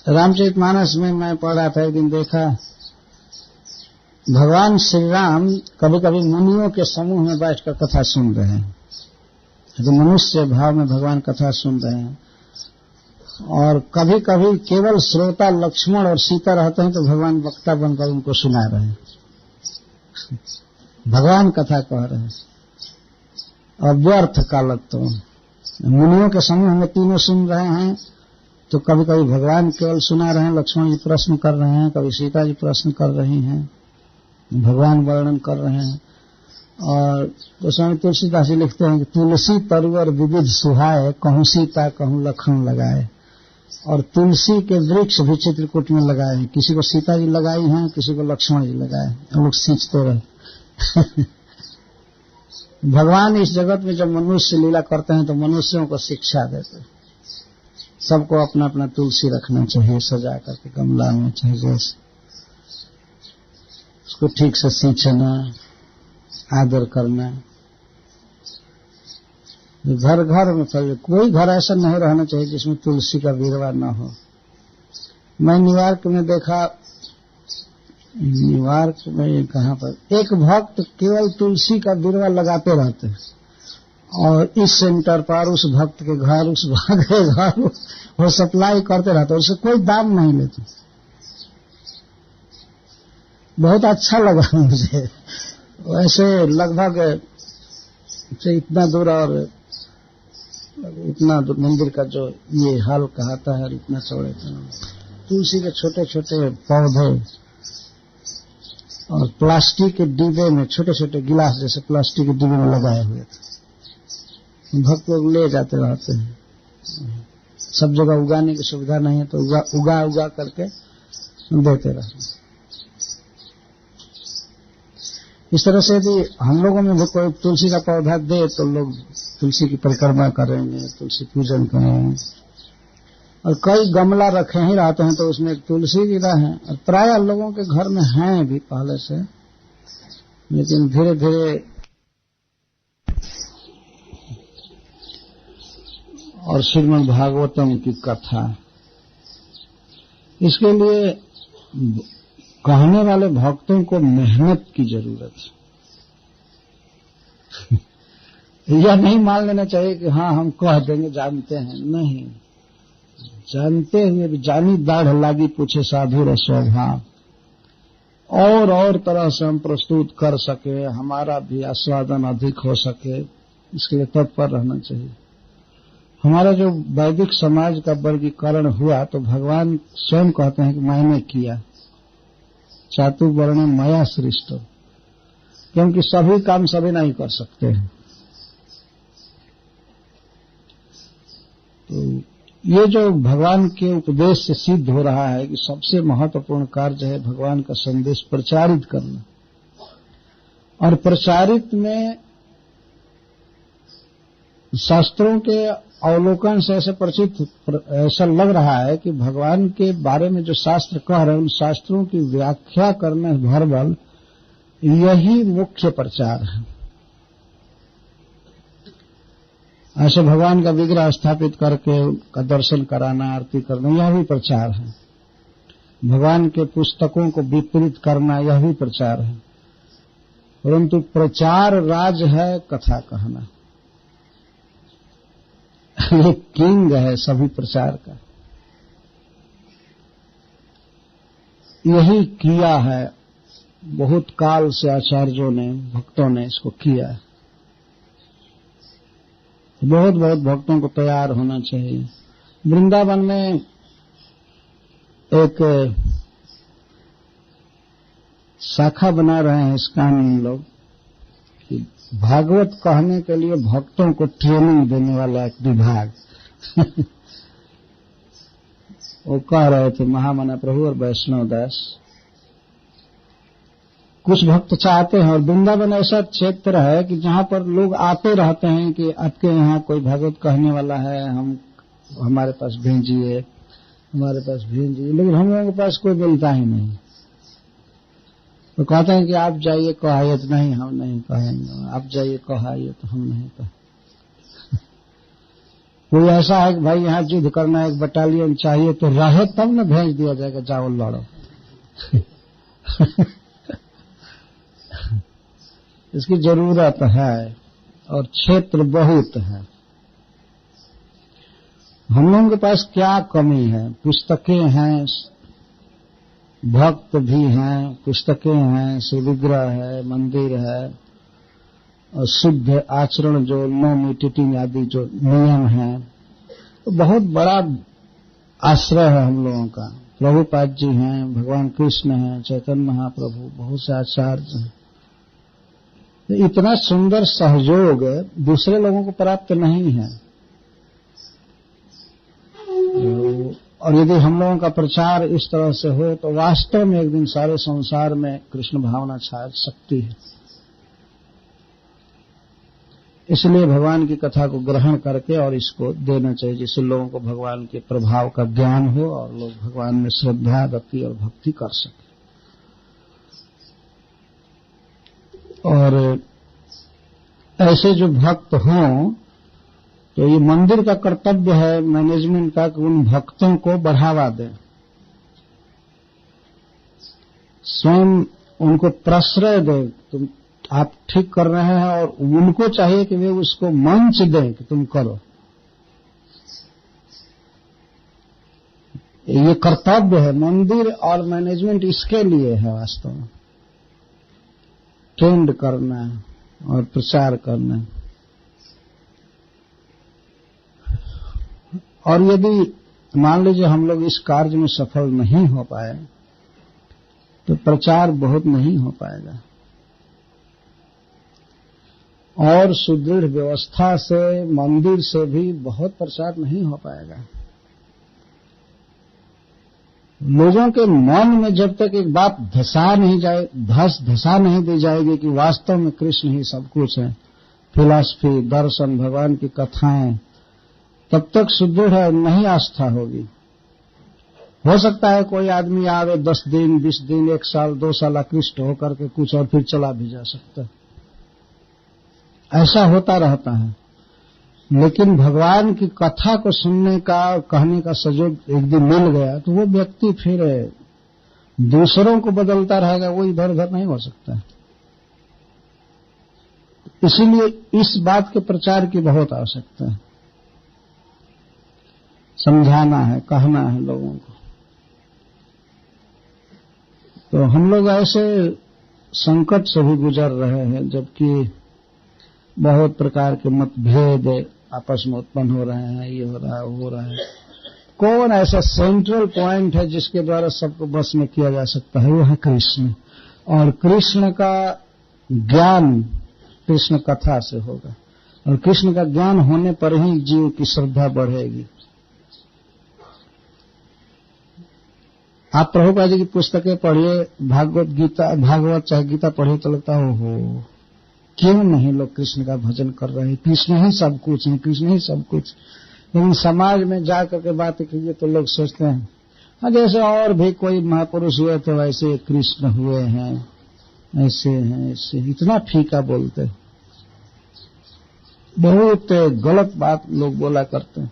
रामचरितमानस में मैं पढ़ रहा था, एक दिन देखा भगवान श्री राम कभी कभी मुनियों के समूह में बैठकर कथा सुन रहे हैं। तो मनुष्य भाव में भगवान कथा सुन रहे हैं, और कभी कभी केवल श्रोता लक्ष्मण और सीता रहते हैं तो भगवान वक्ता बनकर उनको सुना रहे हैं, भगवान कथा कह रहे हैं। अव्यर्थ कालत्व, मुनियों के समूह में तीनों सुन रहे हैं, तो कभी कभी भगवान केवल सुना रहे हैं, लक्ष्मण जी प्रश्न कर रहे हैं, कभी सीता जी प्रश्न कर रही हैं, भगवान वर्णन कर रहे हैं। और तो स्वामी तुलसीदास जी लिखते हैं कि तुलसी तरुवर विविध सुहाए, कहूं सीता कहूं लखन लगाए। और तुलसी के वृक्ष भी चित्रकूट में लगाए हैं, किसी को सीता जी लगाई हैं, किसी को लक्ष्मण जी लगाए हैं। हम लोग सींचते रहे। भगवान इस जगत में जब मनुष्य लीला करते हैं तो मनुष्यों को शिक्षा देते हैं। सबको अपना अपना तुलसी रखना चाहिए, सजा करके गमला में, चाहे जैसे, उसको ठीक से सींचना, आदर करना। घर घर में फैले, कोई घर ऐसा नहीं रहना चाहिए जिसमें तुलसी का बिरवा न हो। मैं न्यूयॉर्क में देखा, न्यूयॉर्क में कहां पर, एक भक्त केवल तुलसी का बिरवा लगाते रहते हैं, और इस सेंटर पर उस भक्त के घर, उस भक्त के घर वो सप्लाई करते रहते, उससे कोई दाम नहीं लेते। बहुत अच्छा लगा मुझे। वैसे लगभग से इतना दूर, और इतना दूर मंदिर का जो ये हॉल कहता है, इतना चौड़े तुलसी के छोटे छोटे पौधे, और प्लास्टिक के डिब्बे में, छोटे छोटे गिलास जैसे प्लास्टिक के डिब्बे में लगाए हुए थे। भक्त लोग ले जाते रहते हैं। सब जगह उगाने की सुविधा नहीं है तो उगा करके देते रहते हैं। इस तरह से यदि हम लोगों में भी कोई तुलसी का पौधा दे तो लोग तुलसी की परिक्रमा करेंगे, तुलसी पूजन करेंगे। और कई गमला रखे ही रहते हैं तो उसमें तुलसी गिरा है, और प्राय लोगों के घर में हैं भी पहले से, लेकिन धीरे धीरे और श्रीमद् भागवतम की कथा, इसके लिए कहने वाले भक्तों को मेहनत की जरूरत है। यह नहीं मान लेना चाहिए कि हाँ हम कह देंगे जानते हैं, नहीं, जानते हुए भी जानी दाढ़ लागी पूछे साधु र स्वभाव, और तरह से हम प्रस्तुत कर सके, हमारा भी आस्वादन अधिक हो सके, इसके लिए तत्पर रहना चाहिए। हमारा जो वैदिक समाज का वर्गीकरण हुआ तो भगवान स्वयं कहते हैं कि मैंने किया, चातुर्वर्ण मया सृष्ट, क्योंकि सभी काम सभी नहीं कर सकते हैं। तो ये जो भगवान के उपदेश से सिद्ध हो रहा है कि सबसे महत्वपूर्ण कार्य है भगवान का संदेश प्रचारित करना, और प्रचारित में शास्त्रों के अवलोकन से ऐसा लग रहा है कि भगवान के बारे में जो शास्त्र कह रहे हैं उन शास्त्रों की व्याख्या करने भरबल यही मुख्य प्रचार है। ऐसे भगवान का विग्रह स्थापित करके उनका दर्शन कराना, आरती करना, यह भी प्रचार है। भगवान के पुस्तकों को विपरीत करना, यह भी प्रचार है। परंतु प्रचार राज है कथा कहना, ये किंग है सभी प्रचार का। यही किया है, बहुत काल से आचार्यों ने, भक्तों ने इसको किया है। बहुत बहुत भक्तों को तैयार होना चाहिए। वृंदावन में एक शाखा बना रहे हैं इस्कॉन लोग कि भागवत कहने के लिए भक्तों को ट्रेनिंग देने वाला एक विभाग। वो कह रहे थे महामना प्रभु और वैष्णव दास, कुछ भक्त चाहते हैं, और वृंदावन ऐसा क्षेत्र है कि जहां पर लोग आते रहते हैं कि आपके यहाँ कोई भागवत कहने वाला है, हमारे पास भेजिए, हमारे पास भेजिए, लेकिन हम लोगों के पास कोई मिलता ही नहीं। तो कहते हैं कि आप जाइए कहाइए, तो नहीं हम नहीं कहेंगे, आप जाइए कहाइए तो हम नहीं कहें। कोई ऐसा है कि भाई यहाँ युद्ध करना, एक बटालियन चाहिए, तो रहे तब न भेज दिया जाएगा, जाओ लड़ो। इसकी जरूरत है और क्षेत्र बहुत है। हम लोगों के पास क्या कमी है? पुस्तकें हैं, भक्त भी हैं, पुस्तकें हैं, शिवविग्रह है, मंदिर है, और शुद्ध आचरण जो नो मीट ईटिंग आदि जो नियम हैं, तो बहुत बड़ा आश्रय है हम लोगों का। प्रभुपाद जी हैं, भगवान कृष्ण हैं, चैतन्य महाप्रभु, बहुत से आचार्य हैं। तो इतना सुंदर सहयोग दूसरे लोगों को प्राप्त नहीं है। और यदि हम लोगों का प्रचार इस तरह से हो तो वास्तव में एक दिन सारे संसार में कृष्ण भावना छा सकती है। इसलिए भगवान की कथा को ग्रहण करके और इसको देना चाहिए, जिससे लोगों को भगवान के प्रभाव का ज्ञान हो और लोग भगवान में श्रद्धा, भक्ति और भक्ति कर सके। और ऐसे जो भक्त हों तो ये मंदिर का कर्तव्य है मैनेजमेंट का कि उन भक्तों को बढ़ावा दें, स्वयं उनको प्रश्रय दें। तुम आप ठीक कर रहे हैं, और उनको चाहिए कि वे उसको मंच दें कि तुम करो। ये कर्तव्य है। मंदिर और मैनेजमेंट इसके लिए है वास्तव में, ट्रेंड करना और प्रचार करना। और यदि मान लीजिए हम लोग इस कार्य में सफल नहीं हो पाए तो प्रचार बहुत नहीं हो पाएगा, और सुदृढ़ व्यवस्था से, मंदिर से भी बहुत प्रचार नहीं हो पाएगा। लोगों के मन में जब तक एक बात धसा नहीं दी जाएगी कि वास्तव में कृष्ण ही सब कुछ है, फिलॉसफी, दर्शन, भगवान की कथाएं, तब तक सुदृढ़ नहीं आस्था होगी। हो सकता है कोई आदमी आवे 10 दिन 20 दिन 1 साल 2 साल आकृष्ट होकर के कुछ और फिर चला भी जा सकता है, ऐसा होता रहता है। लेकिन भगवान की कथा को सुनने का कहने का संयोग एक दिन मिल गया तो वो व्यक्ति फिर दूसरों को बदलता रहेगा, वो इधर उधर नहीं हो सकता। इसीलिए इस बात के प्रचार की बहुत आवश्यकता है, समझाना है, कहना है लोगों को। तो हम लोग ऐसे संकट से भी गुजर रहे हैं, जबकि बहुत प्रकार के मतभेद आपस में उत्पन्न हो रहे हैं, ये हो रहा है वो हो रहा है। कौन ऐसा सेंट्रल पॉइंट है जिसके द्वारा सबको बस में किया जा सकता है? वो है कृष्ण। और कृष्ण का ज्ञान कृष्ण कथा से होगा, और कृष्ण का ज्ञान होने पर ही जीव की श्रद्धा बढ़ेगी। आप प्रभुपाद जी की पुस्तकें पढ़िए, भागवत चाहे गीता पढ़िए तो लगता है ओहो क्यों नहीं लोग कृष्ण का भजन कर रहे हैं, कृष्ण ही सब कुछ है, कृष्ण ही सब कुछ। लेकिन समाज में जाकर के बातें कीजिए तो लोग सोचते हैं हाँ जैसे और भी कोई महापुरुष हुए थे वैसे कृष्ण हुए हैं, ऐसे हैं ऐसे, इतना फीका बोलते, बहुत गलत बात लोग बोला करते हैं।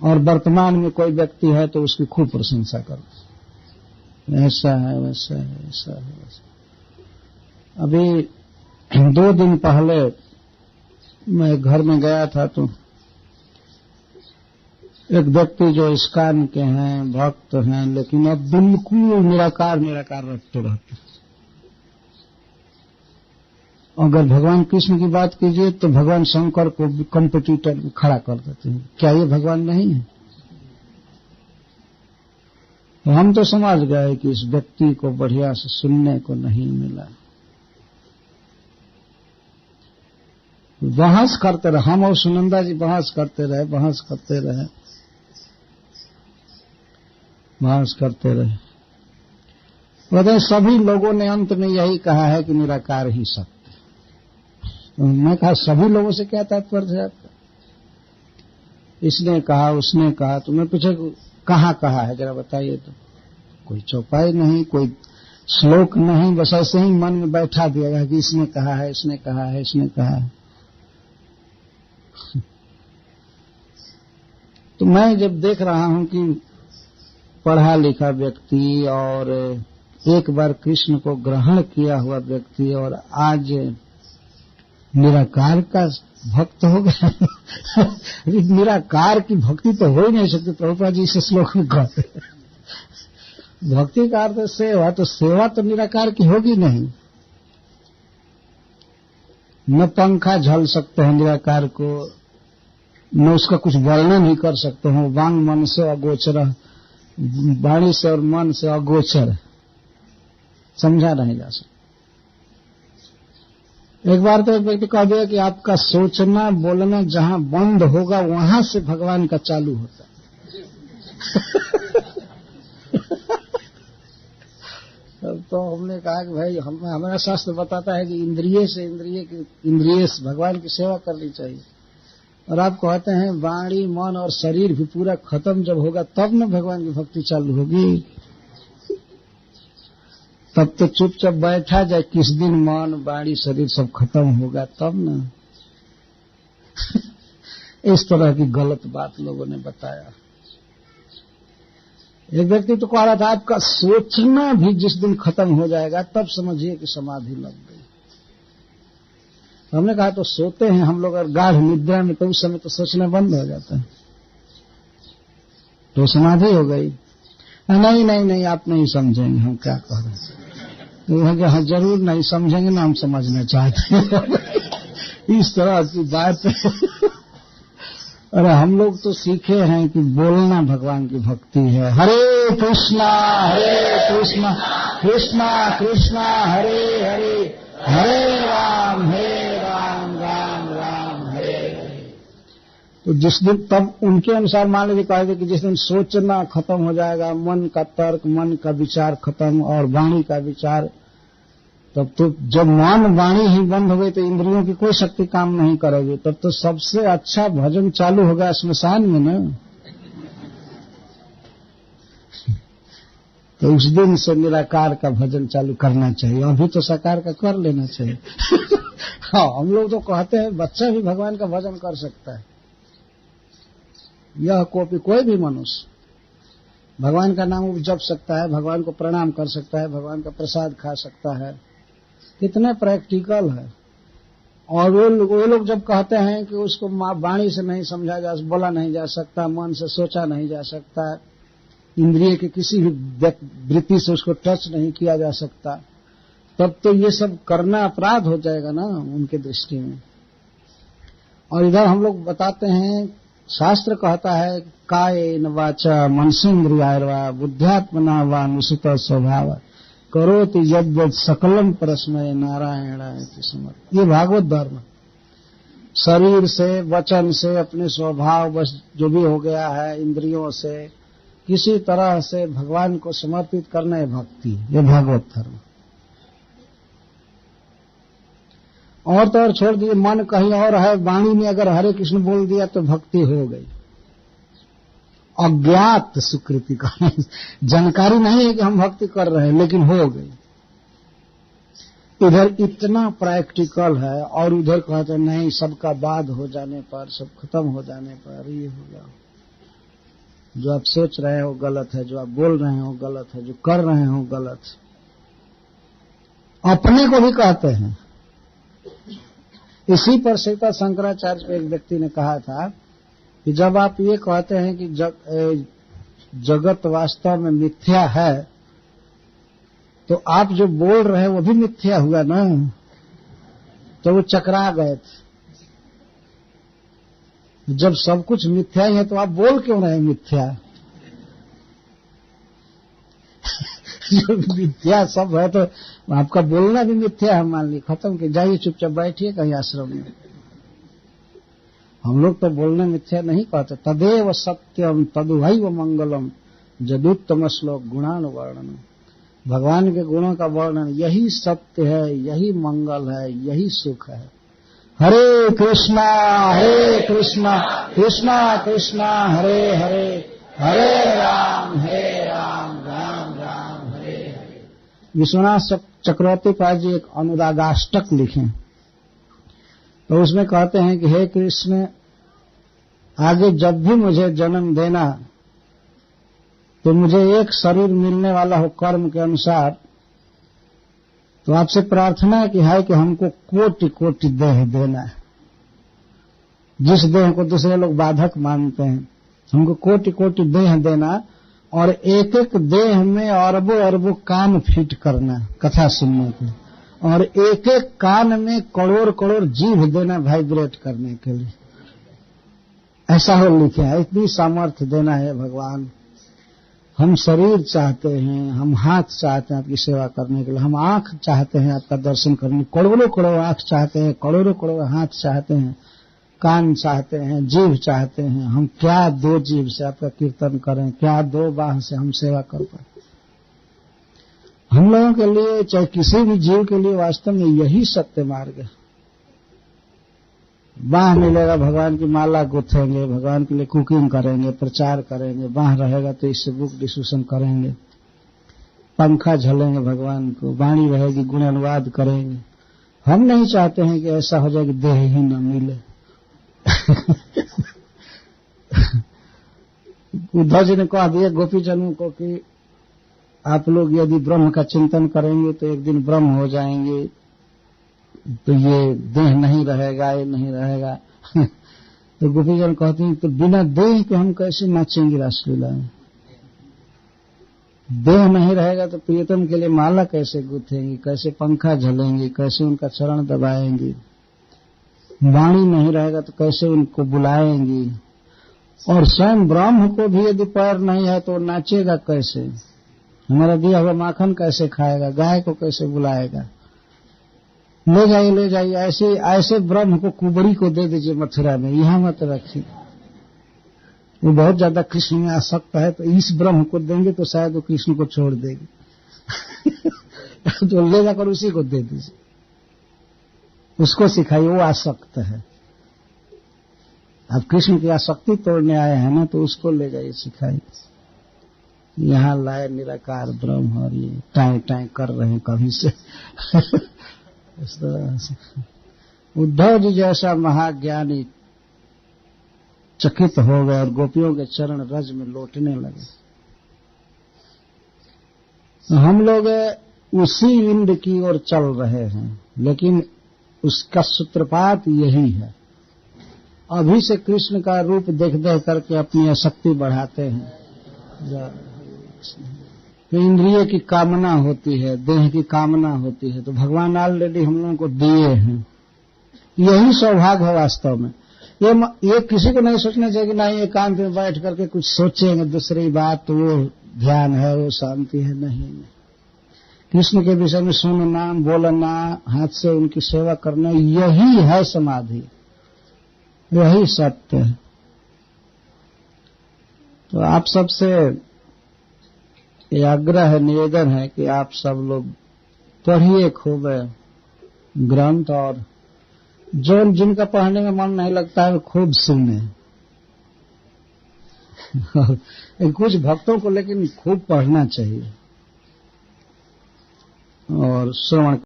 और वर्तमान में कोई व्यक्ति है तो उसकी खूब प्रशंसा करते, ऐसा है वैसा है ऐसा है वैसा। अभी 2 दिन पहले मैं घर में गया था तो एक व्यक्ति जो इस्कान के हैं, भक्त हैं, लेकिन अब बिल्कुल निराकार रखते रहते। अगर भगवान कृष्ण की बात कीजिए तो भगवान शंकर को कंपटीटर खड़ा कर देते हैं। क्या ये भगवान नहीं है? तो हम तो समझ गए कि इस व्यक्ति को बढ़िया से सुनने को नहीं मिला। बहस करते रहे, हम और सुनंदा जी बहस करते रहे। बताए सभी लोगों ने अंत में यही कहा है कि निराकार ही सत्य। तो मैं कहा सभी लोगों से क्या तात्पर्य है आपका? इसने कहा उसने कहा, तो मैं पूछे कहाँ कहा है जरा बताइए। तो कोई चौपाई नहीं, कोई श्लोक नहीं, बस ऐसे ही मन में बैठा दिया गया कि इसने कहा है इसने कहा है इसने कहा है। तो मैं जब देख रहा हूं कि पढ़ा लिखा व्यक्ति और एक बार कृष्ण को ग्रहण किया हुआ व्यक्ति और आज निराकार का भक्त हो गया निराकार की भक्ति तो हो ही नहीं सकती। प्रभुपाद जी इस श्लोक में कहते भक्ति का अर्थ सेवा, तो सेवा तो निराकार की होगी नहीं। न पंखा झल सकते हैं निराकार को, न उसका कुछ वर्णन ही कर सकते हैं। वांग मन से अगोचर, वाणी से और मन से अगोचर, समझा नहीं जा सकता। एक बार तो एक व्यक्ति कह दिया कि आपका सोचना बोलना जहां बंद होगा वहां से भगवान का चालू होता है तो हमने कहा कि भाई हमारा शास्त्र बताता है कि इंद्रिय से भगवान की सेवा करनी चाहिए, और आप कहते हैं वाणी मन और शरीर भी पूरा खत्म जब होगा तब न भगवान की भक्ति चालू होगी। तब तो चुपचाप बैठा जाए, किस दिन मन वाणी शरीर सब खत्म होगा तब न इस तरह की गलत बात लोगों ने बताया। एक व्यक्ति तो कह रहा था आपका सोचना भी जिस दिन खत्म हो जाएगा तब समझिए कि समाधि लग गई। हमने कहा तो सोते हैं हम लोग और गाढ़ निद्रा में, तो उस समय तो सोचना बंद हो जाता है, तो समाधि हो गई। नहीं आप नहीं समझेंगे हम क्या कह रहे हैं। तो हाँ जरूर नहीं समझेंगे ना, हम समझना चाहते हैं इस तरह की बात अरे हम लोग तो सीखे हैं कि बोलना भगवान की भक्ति है। हरे कृष्णा कृष्णा कृष्णा हरे हरे, हरे राम राम राम हरे हरे। तो जिस दिन तब उनके अनुसार मान लीजिए कहा कि जिस दिन सोचना खत्म हो जाएगा, मन का तर्क मन का विचार खत्म और वाणी का विचार, तब तो जब मन वाणी ही बंद हो गई तो इंद्रियों की कोई शक्ति काम नहीं करेगी। तब तो सबसे अच्छा भजन चालू होगा स्मशान में ना। तो उस दिन से निराकार का भजन चालू करना चाहिए। अभी तो साकार का कर लेना चाहिए। हाँ, हम लोग तो कहते हैं बच्चा भी भगवान का भजन कर सकता है। यह कोई भी मनुष्य भगवान का नाम जप सकता है, भगवान को प्रणाम कर सकता है, भगवान का प्रसाद खा सकता है। कितने प्रैक्टिकल है। और वो लोग जब कहते हैं कि उसको वाणी से नहीं समझा जा, बोला नहीं जा सकता, मन से सोचा नहीं जा सकता, इंद्रिय के किसी भी वृत्ति से उसको टच नहीं किया जा सकता, तब तो ये सब करना अपराध हो जाएगा ना उनके दृष्टि में। और इधर हम लोग बताते हैं, शास्त्र कहता है कायेन वाचा मनसेन्द्रियैर्वा बुद्ध्यात्मना वा अनुसित स्वभाव करोति यद्यत् सकलम परस्मै नारायणाय समर्थ। ये भागवत धर्म। शरीर से, वचन से, अपने स्वभाव बस जो भी हो गया है, इंद्रियों से किसी तरह से भगवान को समर्पित करना है भक्ति। ये भागवत धर्म। और तो और छोड़ दीजिए, मन कहीं और है, वाणी में अगर हरे कृष्ण बोल दिया तो भक्ति हो गई। अज्ञात सुकृति का जानकारी नहीं है कि हम भक्ति कर रहे हैं, लेकिन हो गई। इधर इतना प्रैक्टिकल है और उधर कहते हैं नहीं, सबका बाद हो जाने पर, सब खत्म हो जाने पर ये होगा। जो आप सोच रहे हो गलत है, जो आप बोल रहे हो गलत है, जो कर रहे हो गलत है। अपने को भी कहते हैं। इसी पर श्रीपाद शंकराचार्य को एक व्यक्ति ने कहा था कि जब आप ये कहते हैं कि जगत वास्तव में मिथ्या है, तो आप जो बोल रहे हैं वो भी मिथ्या हुआ ना। तो वो चकरा गए थे। जब सब कुछ मिथ्या ही है तो आप बोल क्यों रहे मिथ्या? जब मिथ्या सब है तो आपका बोलना भी मिथ्या है। मान ली खत्म कि जाइए चुपचाप बैठिए कहीं आश्रम में। हम लोग तो बोलने मिथ्या नहीं कहते। तदेव सत्यम तदुहैव मंगलम जदुत्तम श्लोक गुणान वर्णन। भगवान के गुणों का वर्णन यही सत्य है, यही मंगल है, यही सुख है। हरे कृष्णा कृष्णा कृष्णा हरे हरे, हरे राम राम राम हरे हरे। विश्वनाथ चक्रवर्ती पाद जी एक अनुरागाष्टक लिखे, तो उसमें कहते हैं कि हे कृष्ण, आगे जब भी मुझे जन्म देना तो मुझे एक शरीर मिलने वाला हो कर्म के अनुसार, तो आपसे प्रार्थना है कि हमको कोटि कोटि देह देना है। जिस देह को दूसरे लोग बाधक मानते हैं, हमको कोटि कोटि देह देना, और एक एक देह में अरबों अरबों कान फिट करना कथा सुनने के, और एक एक कान में करोड़ करोड़ जीभ देना वाइब्रेट करने के लिए। ऐसा हो लिखे है। इतनी सामर्थ्य देना है भगवान। हम शरीर चाहते हैं, हम हाथ चाहते हैं आपकी सेवा करने के लिए, हम आंख चाहते हैं आपका दर्शन करने, करोड़ों करोड़ आंख चाहते हैं, करोड़ों करोड़ हाथ चाहते हैं, कान चाहते हैं, जीभ चाहते हैं। हम क्या दो जीभ से आपका कीर्तन करें, क्या दो बाह से हम सेवा कर पाए। हम लोगों के लिए, चाहे किसी भी जीव के लिए, वास्तव में यही सत्य मार्ग है। बाह मिलेगा, भगवान की माला गुथेंगे, भगवान के लिए कुकिंग करेंगे, प्रचार करेंगे। बाह रहेगा तो इससे बुक डिस्कशन करेंगे, पंखा झलेंगे भगवान को, वाणी रहेगी गुण अनुवाद करेंगे। हम नहीं चाहते हैं कि ऐसा हो जाए कि देह ही न मिले। उद्धव जी ने कह दिया गोपीजनों को कि आप लोग यदि ब्रह्म का चिंतन करेंगे तो एक दिन ब्रह्म हो जाएंगे, तो ये देह नहीं रहेगा, ये नहीं रहेगा। तो गोपीजन कहते हैं तो बिना देह के हम कैसे नाचेंगे रासलीला में? देह नहीं रहेगा तो प्रियतम के लिए माला कैसे गुथेंगे, कैसे पंखा झलेंगे, कैसे उनका चरण दबाएंगे? वाणी नहीं रहेगा तो कैसे उनको बुलाएंगे? और स्वयं ब्रह्म को भी यदि पैर नहीं है तो नाचेगा कैसे? हमारा दिया हुआ माखन कैसे खाएगा? गाय को कैसे बुलाएगा? ले जाइए ऐसे ब्रह्म को कुबड़ी को दे दीजिए मथुरा में, यहां मत रखिए। वो बहुत ज्यादा कृष्ण में आसक्त है, तो इस ब्रह्म को देंगे तो शायद वो कृष्ण को छोड़ देगी। तो ले जाकर उसी को दे दीजिए, उसको सिखाइए, वो आसक्त है। अब कृष्ण की आसक्ति तोड़ने आए हैं ना, तो उसको ले जाइए, सिखाइए। यहाँ लाए निराकार ब्रह्म और ये टाई टाई कर रहे हैं कभी से। इस तरह से उद्धव जी जैसा महाज्ञानी चकित हो गए और गोपियों के चरण रज में लौटने लगे। हम लोग उसी इंद्र की ओर चल रहे हैं, लेकिन उसका सूत्रपात यही है। अभी से कृष्ण का रूप देख देख करके अपनी आसक्ति बढ़ाते हैं। इंद्रिय की कामना होती है, देह की कामना होती है, तो भगवान ऑलरेडी हम लोगों को दिए हैं। यही सौभाग्य है वास्तव में। ये किसी को नहीं सोचना चाहिए कि नहीं एकांत में बैठ करके कुछ सोचेंगे दूसरी बात, तो वो ध्यान है, वो शांति है। नहीं, कृष्ण के विषय में सुनना, बोलना, हाथ से उनकी सेवा करना, यही है समाधि, यही सत्य है। तो आप सबसे ये आग्रह है, निवेदन है कि आप सब लोग पढ़िए खूब ग्रंथ, और जो जिनका पढ़ने में मन नहीं लगता है वो खूब सुने। कुछ भक्तों को लेकिन खूब पढ़ना चाहिए और श्रवण